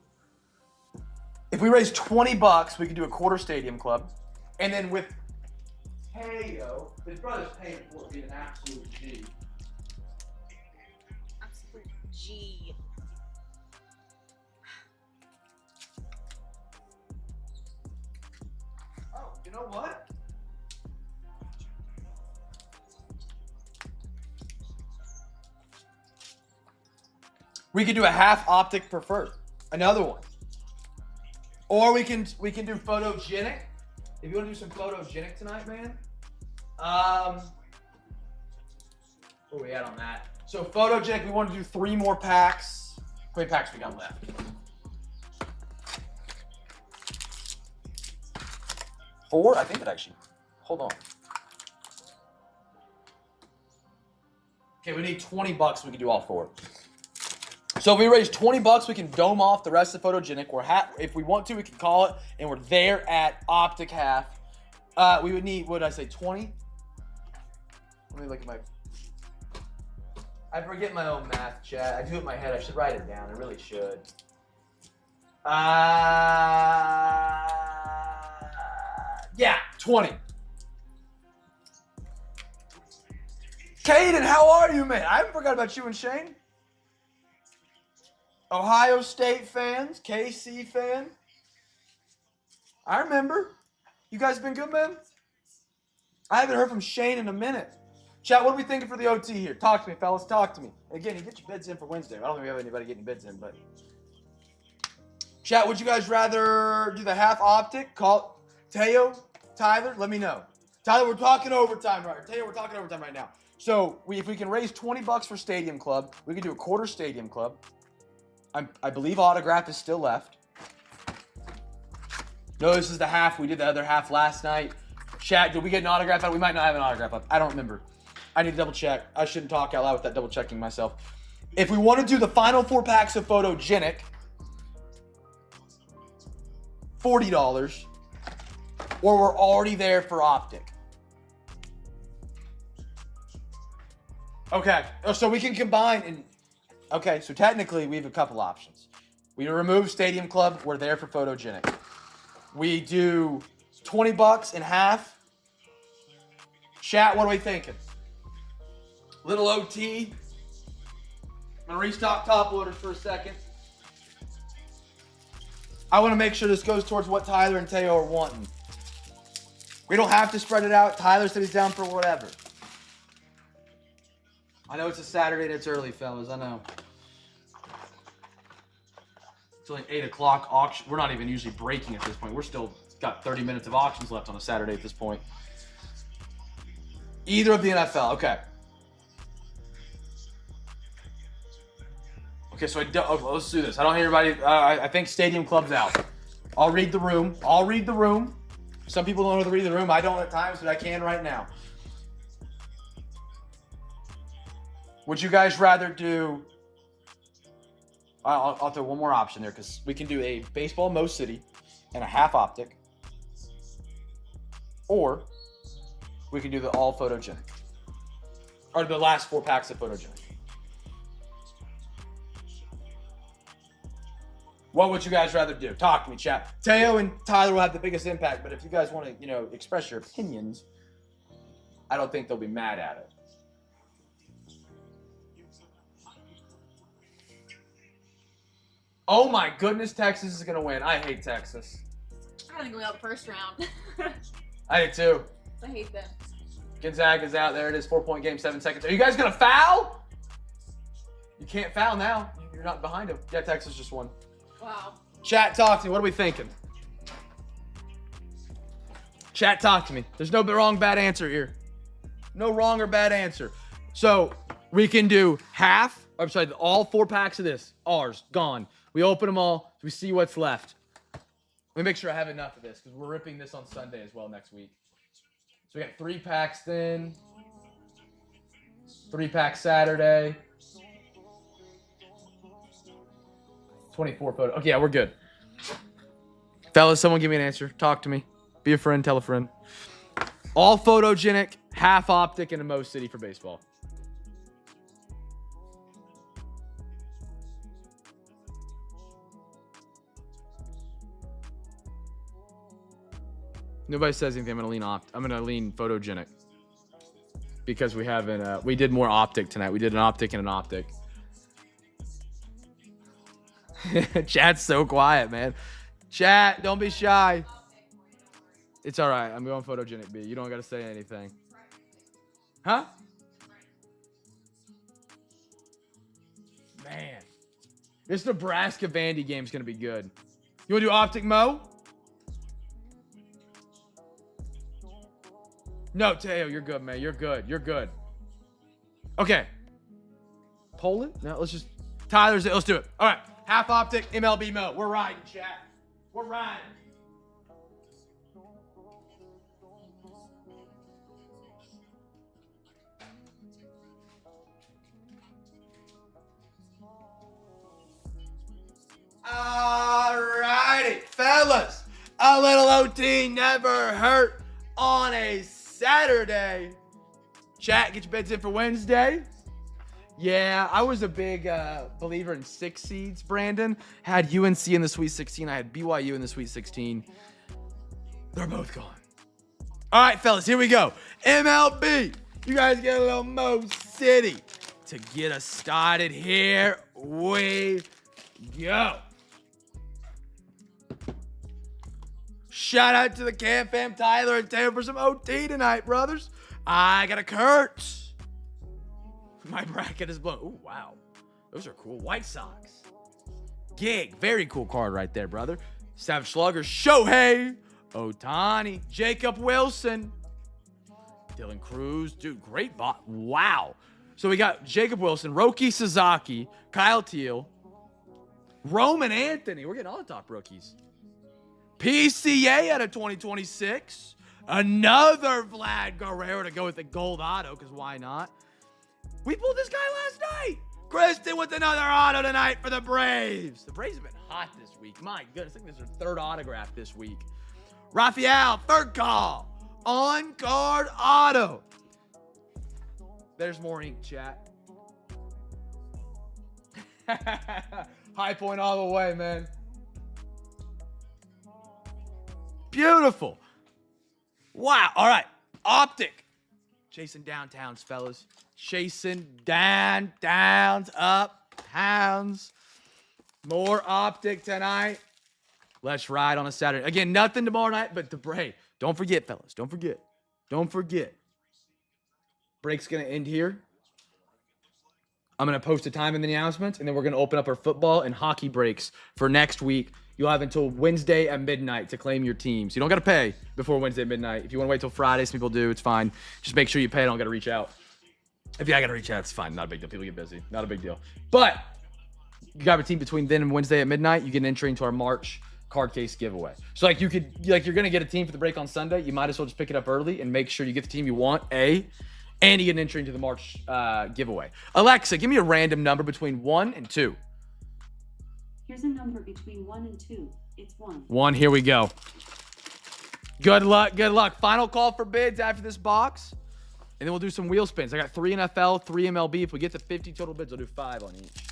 If we raise $20, we could do a quarter stadium club. And then with Teo, his brother's paying for it, being an absolute G. Absolute G. Oh, you know what? We could do a half optic preferred. Another one. Or we can do photogenic. If you want to do some photogenic tonight, man. Where are we at on that? So photogenic, we want to do 3 more packs. How many packs we got left? 4? I think it actually. Hold on. Okay, we need $20. We can do all 4. So if we raise $20, we can dome off the rest of photogenic. If we want to, we can call it, and we're there at optic half. We would need, what did I say, 20? Let me look at my. I forget my own math, chat. I do it in my head. I should write it down. I really should. Yeah, 20. Caden, how are you, man? I haven't forgot about you and Shane. Ohio State fans, KC fan. I remember. You guys been good, man? I haven't heard from Shane in a minute. Chat, what are we thinking for the OT here? Talk to me, fellas. Talk to me. Again, you get your bids in for Wednesday. I don't think we have anybody getting bids in, but. Chat, would you guys rather do the half optic? Call Teo, Tyler, let me know. Tyler, we're talking overtime right now. Teo, we're talking overtime right now. So if we can raise $20 for Stadium Club, we can do a quarter Stadium Club. I believe autograph is still left. No, this is the half. We did the other half last night. Chat, did we get an autograph out? We might not have an autograph up. I don't remember. I need to double check. I shouldn't talk out loud with that double checking myself. If we want to do the final 4 packs of photogenic, $40, or we're already there for optic. Okay, so we can combine and. Okay, so technically we have a couple options. We remove Stadium Club, we're there for photogenic. We do $20 in half. Chat, what are we thinking? Little OT. I'm gonna restock top loaders for a second. I wanna make sure this goes towards what Tyler and Teo are wanting. We don't have to spread it out. Tyler said he's down for whatever. I know it's a Saturday and it's early, fellas, I know. It's only 8 o'clock auction. We're not even usually breaking at this point. We're still got 30 minutes of auctions left on a Saturday at this point. Either of the NFL. Okay. Okay, so let's do this. I don't hear everybody. I think Stadium Club's out. I'll read the room. Some people don't know how to read the room. I don't at times, but I can right now. Would you guys rather do... I'll throw one more option there because we can do a baseball Mo City and a half optic. Or we can do the all photogenic. Or the last 4 packs of photogenic. What would you guys rather do? Talk to me, chat. Teo and Tyler will have the biggest impact, but if you guys want to, express your opinions, I don't think they'll be mad at it. Oh my goodness, Texas is gonna win. I hate Texas. I think we out the first round. I do too. I hate them. Gonzaga's out. There it is. 4-point game, 7 seconds. Are you guys gonna foul? You can't foul now. You're not behind them. Yeah, Texas just won. Wow. Chat, talk to me. What are we thinking? Chat, talk to me. There's no wrong, bad answer here. No wrong or bad answer. So we can do half. I'm sorry, all 4 packs of this. Ours, gone. We open them all. We see what's left. Let me make sure I have enough of this because we're ripping this on Sunday as well next week. So we got 3 packs then. 3 packs Saturday. 24 photo. Okay, yeah, we're good. Fellas, someone give me an answer. Talk to me. Be a friend, tell a friend. All photogenic, half optic, and a Mo City for baseball. Nobody says anything. I'm gonna lean photogenic because we haven't. We did more optic tonight. We did an optic and an optic. Chat's so quiet, man. Chat, don't be shy. It's all right. I'm going photogenic B. You don't got to say anything. Huh? Man. This Nebraska Vandy game's going to be good. You want to do optic Mo? No, Teo, you're good, man. You're good. You're good. Okay. Poland? No, let's just... Tyler's it. Let's do it. All right. Half optic, MLB Mo. We're riding, chat. We're riding. Alrighty, fellas. A little OT never hurt on a Saturday. Chat, get your bets in for Wednesday. Yeah, I was a big believer in 6 seeds, Brandon. Had UNC in the Sweet 16. I had BYU in the Sweet 16. They're both gone. All right, fellas, here we go. MLB. You guys get a little Mo City. To get us started, here we go. Shout out to the CamFam, Tyler and Taylor for some OT tonight, brothers. I got a Kurtz. My bracket is blown. Oh, wow. Those are cool. White Sox. Gig. Very cool card right there, brother. Savage Slugger. Shohei. Otani. Jacob Wilson. Dylan Cruz. Dude, great bot. Wow. So we got Jacob Wilson, Roki Sasaki, Kyle Teal, Roman Anthony. We're getting all the top rookies. PCA out of 2026. Another Vlad Guerrero to go with the gold auto, because why not? We pulled this guy last night. Kristen with another auto tonight for the Braves. The Braves have been hot this week. My goodness, I think this is their 3rd autograph this week. Rafael, 3rd call. On-card auto. There's more ink, chat. High point all the way, man. Beautiful. Wow. All right. Optic. Chasing downtowns, fellas. Chasing downtowns, uptowns. More optic tonight. Let's ride on a Saturday. Again, nothing tomorrow night, but hey, don't forget, fellas. Don't forget. Don't forget. Break's going to end here. I'm going to post a time in the announcements, and then we're going to open up our football and hockey breaks for next week. You'll have until Wednesday at midnight to claim your teams. You don't got to pay before Wednesday at midnight. If you want to wait till Friday, some people do. It's fine. Just make sure you pay. I don't got to reach out. If you got to reach out, it's fine. Not a big deal. People get busy. Not a big deal. But you got a team between then and Wednesday at midnight. You get an entry into our March card case giveaway. So you're going to get a team for the break on Sunday. You might as well just pick it up early and make sure you get the team you want, and you get an entry into the March giveaway. Alexa, give me a random number between 1 and 2. Here's a number between 1 and 2. It's 1. 1, here we go. Good luck, good luck. Final call for bids after this box. And then we'll do some wheel spins. I got 3 NFL, 3 MLB. If we get to 50 total bids, I'll do 5 on each.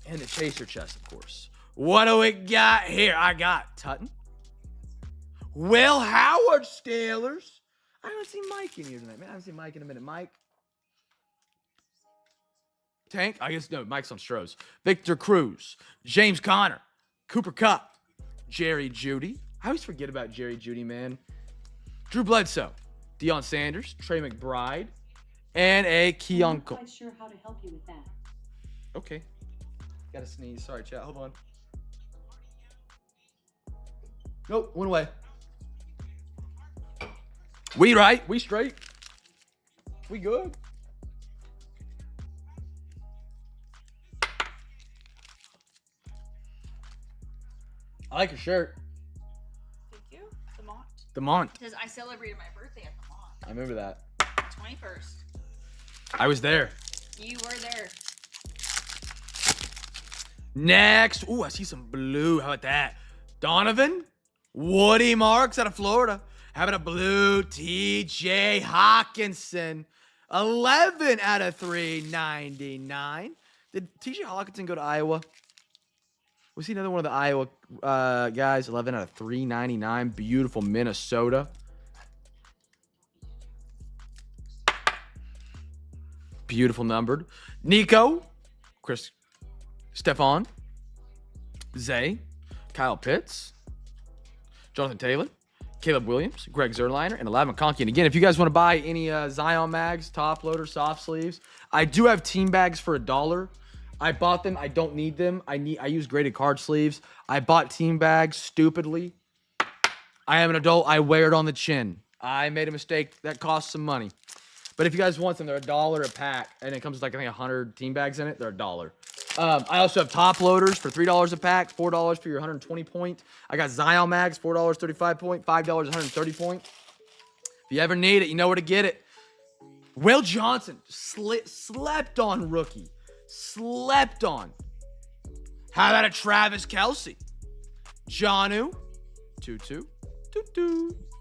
And the chaser chest, of course. What do we got here? I got Tutton. Will Howard Steelers. I haven't seen Mike in here tonight, man. I haven't seen Mike in a minute. Mike. Tank? I guess no, Mike's on Strohs. Victor Cruz, James Conner, Cooper Kupp, Jerry Jeudy. I always forget about Jerry Jeudy, man. Drew Bledsoe, Deion Sanders, Trey McBride, and a I'm Keon not Cole. quite sure how to help you with that. Okay. Gotta sneeze. Sorry, chat. Hold on. Nope, went away. We right. We straight. We good. I like your shirt. Thank you. The Mont. The Mont. Because I celebrated my birthday at the Mont. I remember that. 21st. I was there. You were there. Next. Ooh, I see some blue. How about that? Donovan. Woody Marks out of Florida. How about a blue TJ Hawkinson? 11 out of 399. Did TJ Hawkinson go to Iowa? Was he another one of the Iowa guys? 11 out of 399. Beautiful Minnesota. Beautiful numbered. Nico. Chris. Stephon. Zay. Kyle Pitts. Jonathan Taylor. Caleb Williams. Greg Zerliner. And Alav McConkey. And again, if you guys want to buy any Zion mags, top loader, soft sleeves, I do have team bags for $1. I bought them. I don't need them. I use graded card sleeves. I bought team bags stupidly. I am an adult. I wear it on the chin. I made a mistake. That cost some money. But if you guys want them, they're $1 a pack. And it comes with like, I think 100 team bags in it. They're $1. I also have top loaders for $3 a pack, $4 for your 120 point. I got Zion mags, $4 35 point, $5 130 point. If you ever need it, you know where to get it. Will Johnson, slept on rookie. Slept on. How about a Travis Kelce? Jonnu, Tutu,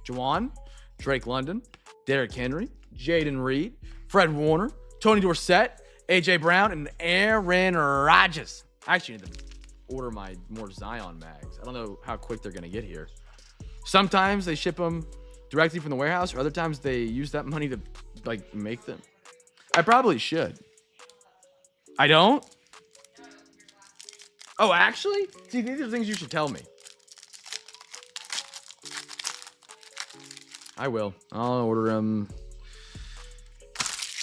Juwan, Drake London, Derrick Henry, Jaden Reed, Fred Warner, Tony Dorsett, AJ Brown, and Aaron Rodgers. I actually need to order my more Zion mags. I don't know how quick they're going to get here. Sometimes they ship them directly from the warehouse, or other times they use that money to like make them. I probably should. I don't? Oh, actually? See, these are things you should tell me. I will. I'll order them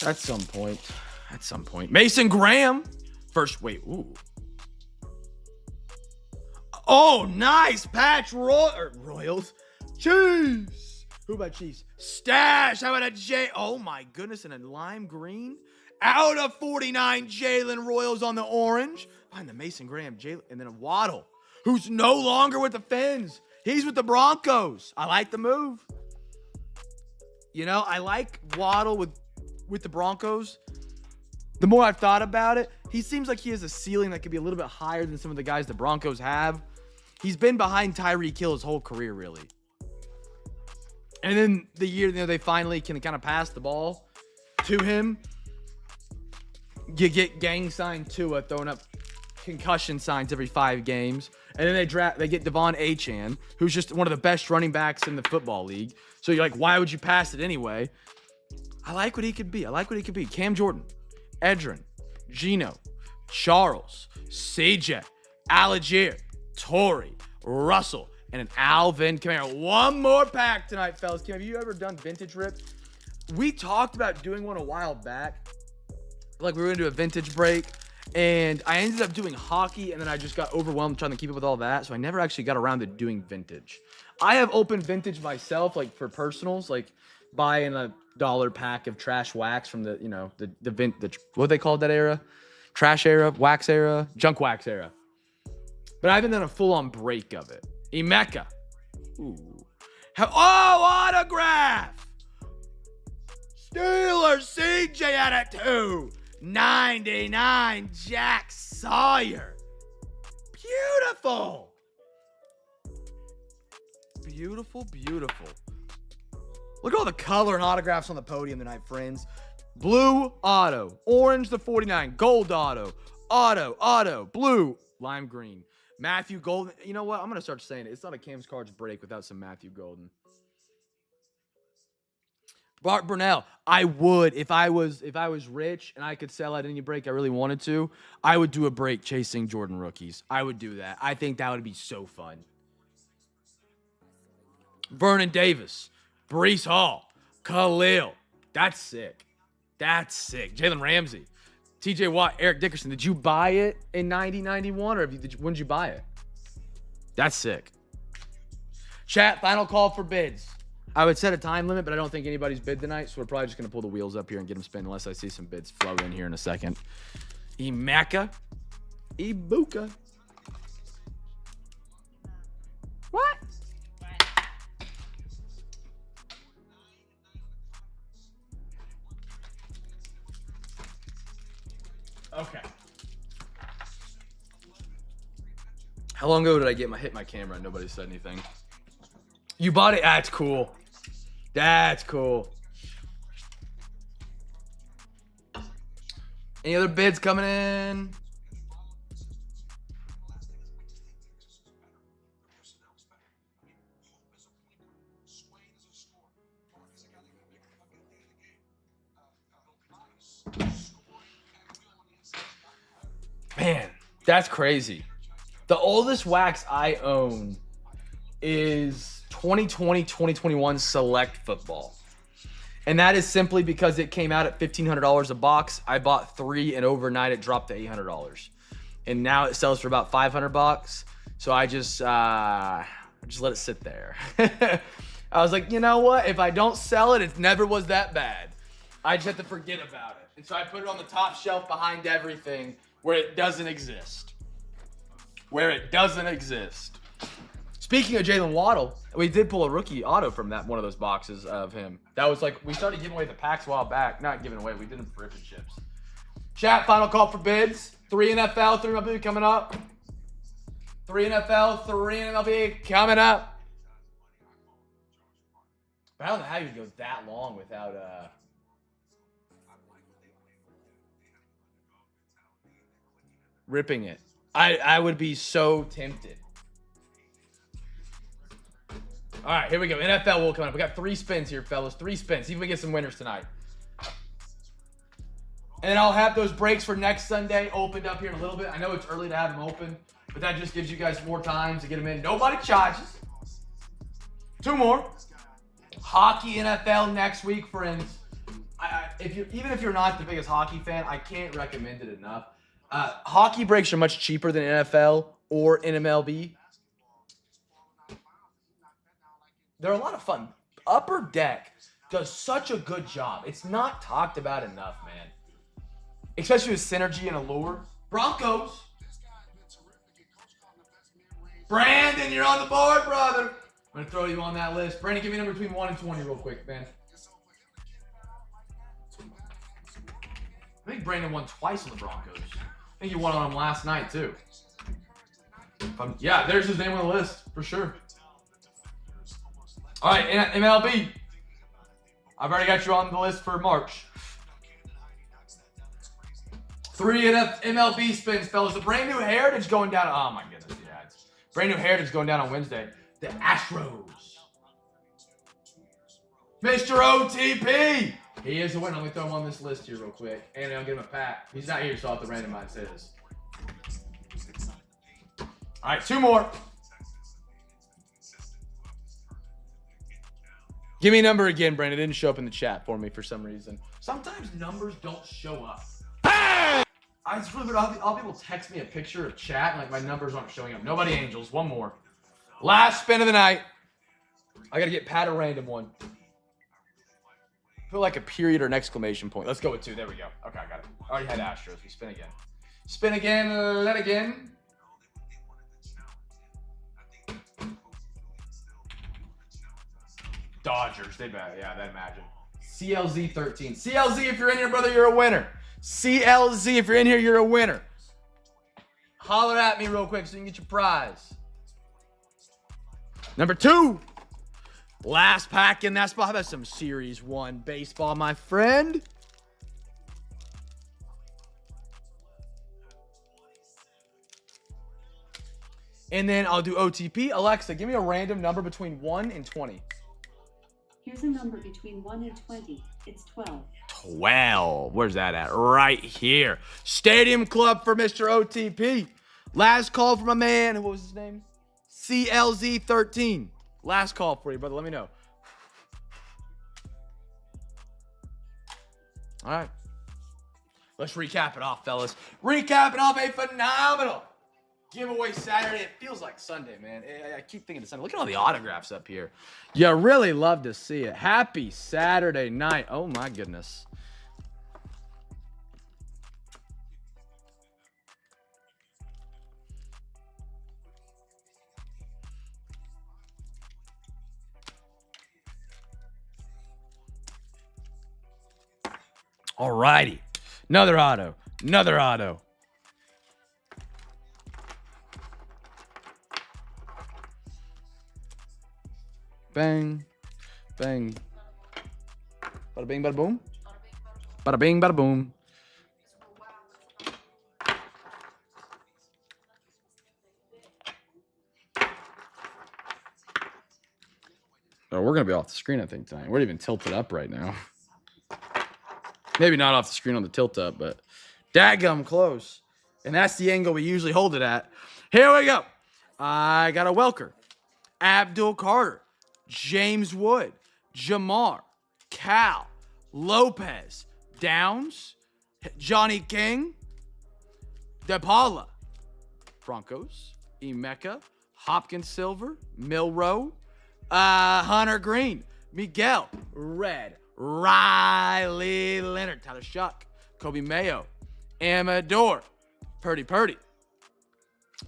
at some point. At some point. Mason Graham. First, wait. Ooh. Oh, nice. Patch Royals. Chiefs. Who about Chiefs? Stash. How about a J? Oh, my goodness. And a lime green. Out of 49, Jalen Royals on the orange. Find the Mason Graham, Jalen, and then a Waddle, who's no longer with the Fins. He's with the Broncos. I like the move. You know, I like Waddle with the Broncos. The more I've thought about it, he seems like he has a ceiling that could be a little bit higher than some of the guys the Broncos have. He's been behind Tyreek Hill his whole career, really. And then the year they finally can kind of pass the ball to him, you get gang sign Tua throwing up concussion signs every 5 games. And then they get Devon Achane, who's just one of the best running backs in the football league. So you're like, why would you pass it anyway? I like what he could be. Cam Jordan, Edrin, Gino, Charles, CJ, Algier, Torrey, Russell, and an Alvin Kamara. One more pack tonight, fellas. Kim, have you ever done vintage rip? We talked about doing one a while back. Like we were gonna do a vintage break, and I ended up doing hockey, and then I just got overwhelmed trying to keep up with all that, so I never actually got around to doing vintage. I have opened vintage myself, like for personals, like buying a $1 pack of trash wax from the, you know, the what they called that era, trash era, wax era, junk wax era. But I haven't done a full-on break of it. Emeka, ooh, autograph. Steelers CJ at a 299 Jack Sawyer. Beautiful. Beautiful. Look at all the color and autographs on the podium tonight, friends. Blue auto, orange the 49, gold auto, blue, lime green. Matthew Golden. You know what? I'm going to start saying it. It's not a Cam's Cards break without some Matthew Golden. Bart Burnell. I would if I was rich and I could sell at any break I really wanted to. I would do a break chasing Jordan rookies. I would do that. I think that would be so fun. Vernon Davis, Brees Hall, Khalil. That's sick. That's sick. Jalen Ramsey, TJ Watt, Eric Dickerson. Did you buy it in 90, 91, or when did you buy it? That's sick. Chat, final call for bids. I would set a time limit, but I don't think anybody's bid tonight, so we're probably just going to pull the wheels up here and get them spin unless I see some bids flow in here in a second. Emeka. Ibuka. What? Okay. How long ago did I hit my camera and nobody said anything? You bought it? That's cool. That's cool. Any other bids coming in? Man, that's crazy. The oldest wax I own is 2020, 2021 Select Football. And that is simply because it came out at $1,500 a box. I bought 3 and overnight it dropped to $800. And now it sells for about $500. So I just let it sit there. I was like, you know what? If I don't sell it, it never was that bad. I just have to forget about it. And so I put it on the top shelf behind everything where it doesn't exist. Where it doesn't exist. Speaking of Jalen Waddle, we did pull a rookie auto from that one of those boxes of him. That was like, we started giving away the packs a while back. Not giving away, we did them for ripping chips. Chat, final call for bids. 3 NFL, 3 MLB coming up. 3 NFL, 3 MLB coming up. But I don't know how you would go that long without ripping it. I would be so tempted. All right, here we go. NFL will come up. We got 3 spins here, fellas. 3 spins. See if we get some winners tonight. And then I'll have those breaks for next Sunday opened up here in a little bit. I know it's early to have them open, but that just gives you guys more time to get them in. Nobody charges. 2 more. Hockey NFL next week, friends. Even if you're not the biggest hockey fan, I can't recommend it enough. Hockey breaks are much cheaper than NFL or in MLB. They're a lot of fun. Upper Deck does such a good job. It's not talked about enough, man. Especially with synergy and allure. Broncos. Brandon, you're on the board, brother. I'm going to throw you on that list. Brandon, give me a number between 1 and 20 real quick, man. I think Brandon won twice on the Broncos. I think he won on them last night, too. Yeah, there's his name on the list, for sure. All right, MLB. I've already got you on the list for March. 3 MLB spins, fellas. The brand new Heritage going down. Oh, my goodness, yeah. It's brand new Heritage going down on Wednesday. The Astros. Mr. OTP. He is the winner. Let me throw him on this list here real quick. And I'll give him a pack. He's not here, so I'll have to randomize his. All right, 2 more. Give me a number again, Brandon. It didn't show up in the chat for me for some reason. Sometimes numbers don't show up. It's really weird. All people text me a picture of chat and like my numbers aren't showing up. Nobody Angels. 1 more. Last spin of the night. I got to get Pat a random one. Feel like a period or an exclamation point. Let's go with 2. There we go. Okay, I got it. I already had Astros. We spin again. Spin again. Let again. Dodgers. They bet. Yeah, that imagine. CLZ 13. CLZ, if you're in here, brother, you're a winner. CLZ, if you're in here, you're a winner. Holler at me real quick so you can get your prize. Number 2. Last pack in that spot. How about some Series 1 baseball, my friend? And then I'll do OTP. Alexa, give me a random number between 1 and 20. Here's a number between 1 and 20. It's 12. 12. Where's that at? Right here. Stadium Club for Mr. OTP. Last call from a man. What was his name? CLZ13. Last call for you, brother. Let me know. All right. Let's recap it off, fellas. Recapping off a phenomenal giveaway Saturday. It feels like Sunday, man. I keep thinking it's Sunday. Look at all the autographs up here. You really love to see it. Happy Saturday night. Oh, my goodness. All righty. Another auto. Another auto. Bang. Bang. Bada bing, bada boom. Bada bing, bada boom. Oh, we're going to be off the screen, I think, tonight. We're even tilted up right now. Maybe not off the screen on the tilt up, but dadgum close. And that's the angle we usually hold it at. Here we go. I got a Welker, Abdul Carter, James Wood, Jamar, Cal, Lopez, Downs, Johnny King, DePaula, Broncos, Emeka, Hopkins Silver, Milrow, Hunter Green, Miguel, Red, Riley Leonard, Tyler Shuck, Kobe Mayo, Amador, Purdy,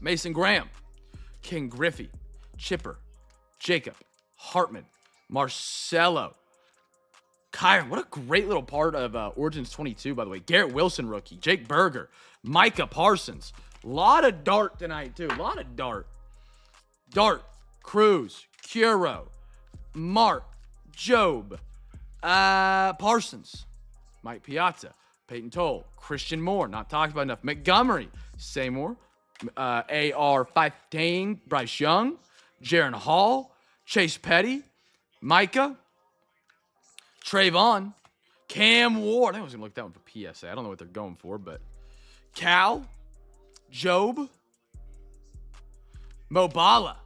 Mason Graham, King Griffey, Chipper, Jacob, Hartman, Marcelo, Kyron. What a great little part of Origins 22, by the way. Garrett Wilson rookie, Jake Berger, Micah Parsons. A lot of dart tonight, too. A lot of dart. Dart, Cruz, Curo, Mark, Job, Parsons, Mike Piazza, Peyton Toll, Christian Moore, not talked about enough, Montgomery, Seymour, AR-15, Bryce Young, Jaron Hall, Chase Petty, Micah, Trayvon, Cam Ward. I was going to look that one for PSA. I don't know what they're going for, but Cal, Job, Mobala,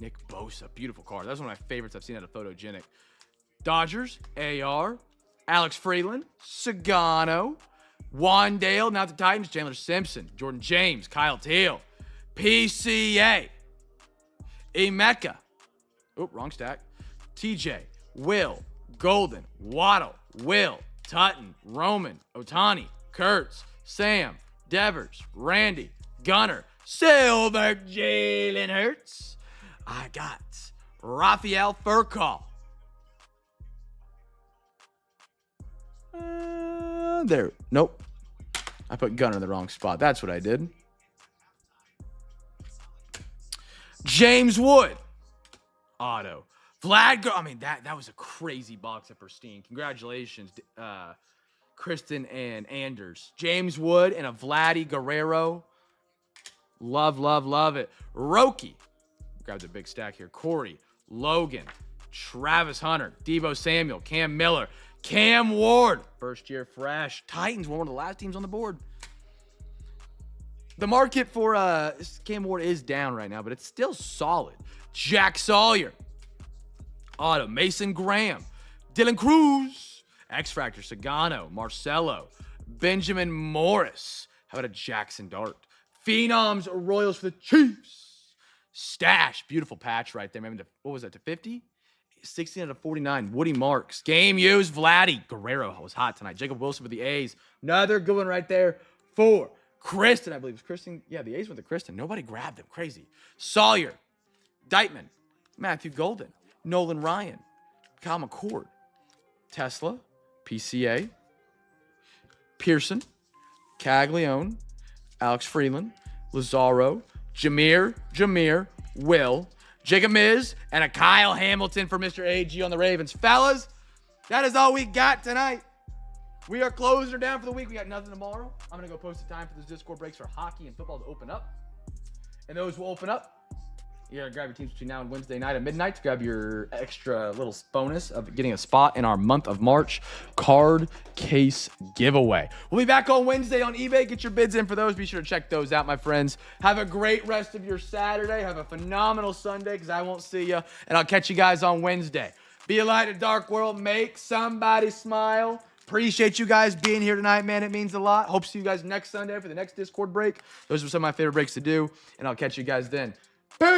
Nick Bosa. Beautiful card. That's one of my favorites I've seen at a photogenic. Dodgers, AR, Alex Freeland, Sagano, Wandale, now the Titans, Chandler Simpson, Jordan James, Kyle Teal, PCA, Emeka, wrong stack, TJ, Will, Golden, Waddle, Will, Tutton, Roman, Otani, Kurtz, Sam, Devers, Randy, Gunner, Silver, Jalen Hurts. I got Rafael Furcal. There. Nope. I put Gunner in the wrong spot. That's what I did. James Wood. Auto. Vlad. I mean, that was a crazy box of pristine. Congratulations, Kristen and Anders. James Wood and a Vladdy Guerrero. Love it. Roki. Grab the big stack here. Corey. Logan. Travis Hunter. Deebo Samuel. Cam Miller. Cam Ward. First year fresh. Titans were one of the last teams on the board. The market for Cam Ward is down right now, but it's still solid. Jack Sawyer. Auto. Mason Graham. Dylan Cruz. X-Factor. Sagano. Marcelo. Benjamin Morris. How about a Jackson Dart? Phenoms Royals for the Chiefs. Stash. Beautiful patch right there. Maybe what was that, to 50? 16 out of 49. Woody Marks. Game used. Vladdy. Guerrero was hot tonight. Jacob Wilson with the A's. Another good one right there for Kristen, I believe. It was Kristen. Yeah, the A's went to Kristen. Nobody grabbed him. Crazy. Sawyer. Deitman. Matthew Golden. Nolan Ryan. Kyle McCord. Tesla. PCA. Pearson. Caglione. Alex Freeland. Lazaro. Jameer. Will. Jacob Miz, and a Kyle Hamilton for Mr. AG on the Ravens. Fellas, that is all we got tonight. We are closing her down for the week. We got nothing tomorrow. I'm going to go post the time for those Discord breaks for hockey and football to open up. And those will open up You gotta grab your teams between now and Wednesday night at midnight to grab your extra little bonus of getting a spot in our month of March card case giveaway. We'll be back on Wednesday on eBay. Get your bids in for those. Be sure to check those out, my friends. Have a great rest of your Saturday. Have a phenomenal Sunday, because I won't see you. And I'll catch you guys on Wednesday. Be a light in a dark world. Make somebody smile. Appreciate you guys being here tonight, man. It means a lot. Hope to see you guys next Sunday for the next Discord break. Those are some of my favorite breaks to do. And I'll catch you guys then. Peace!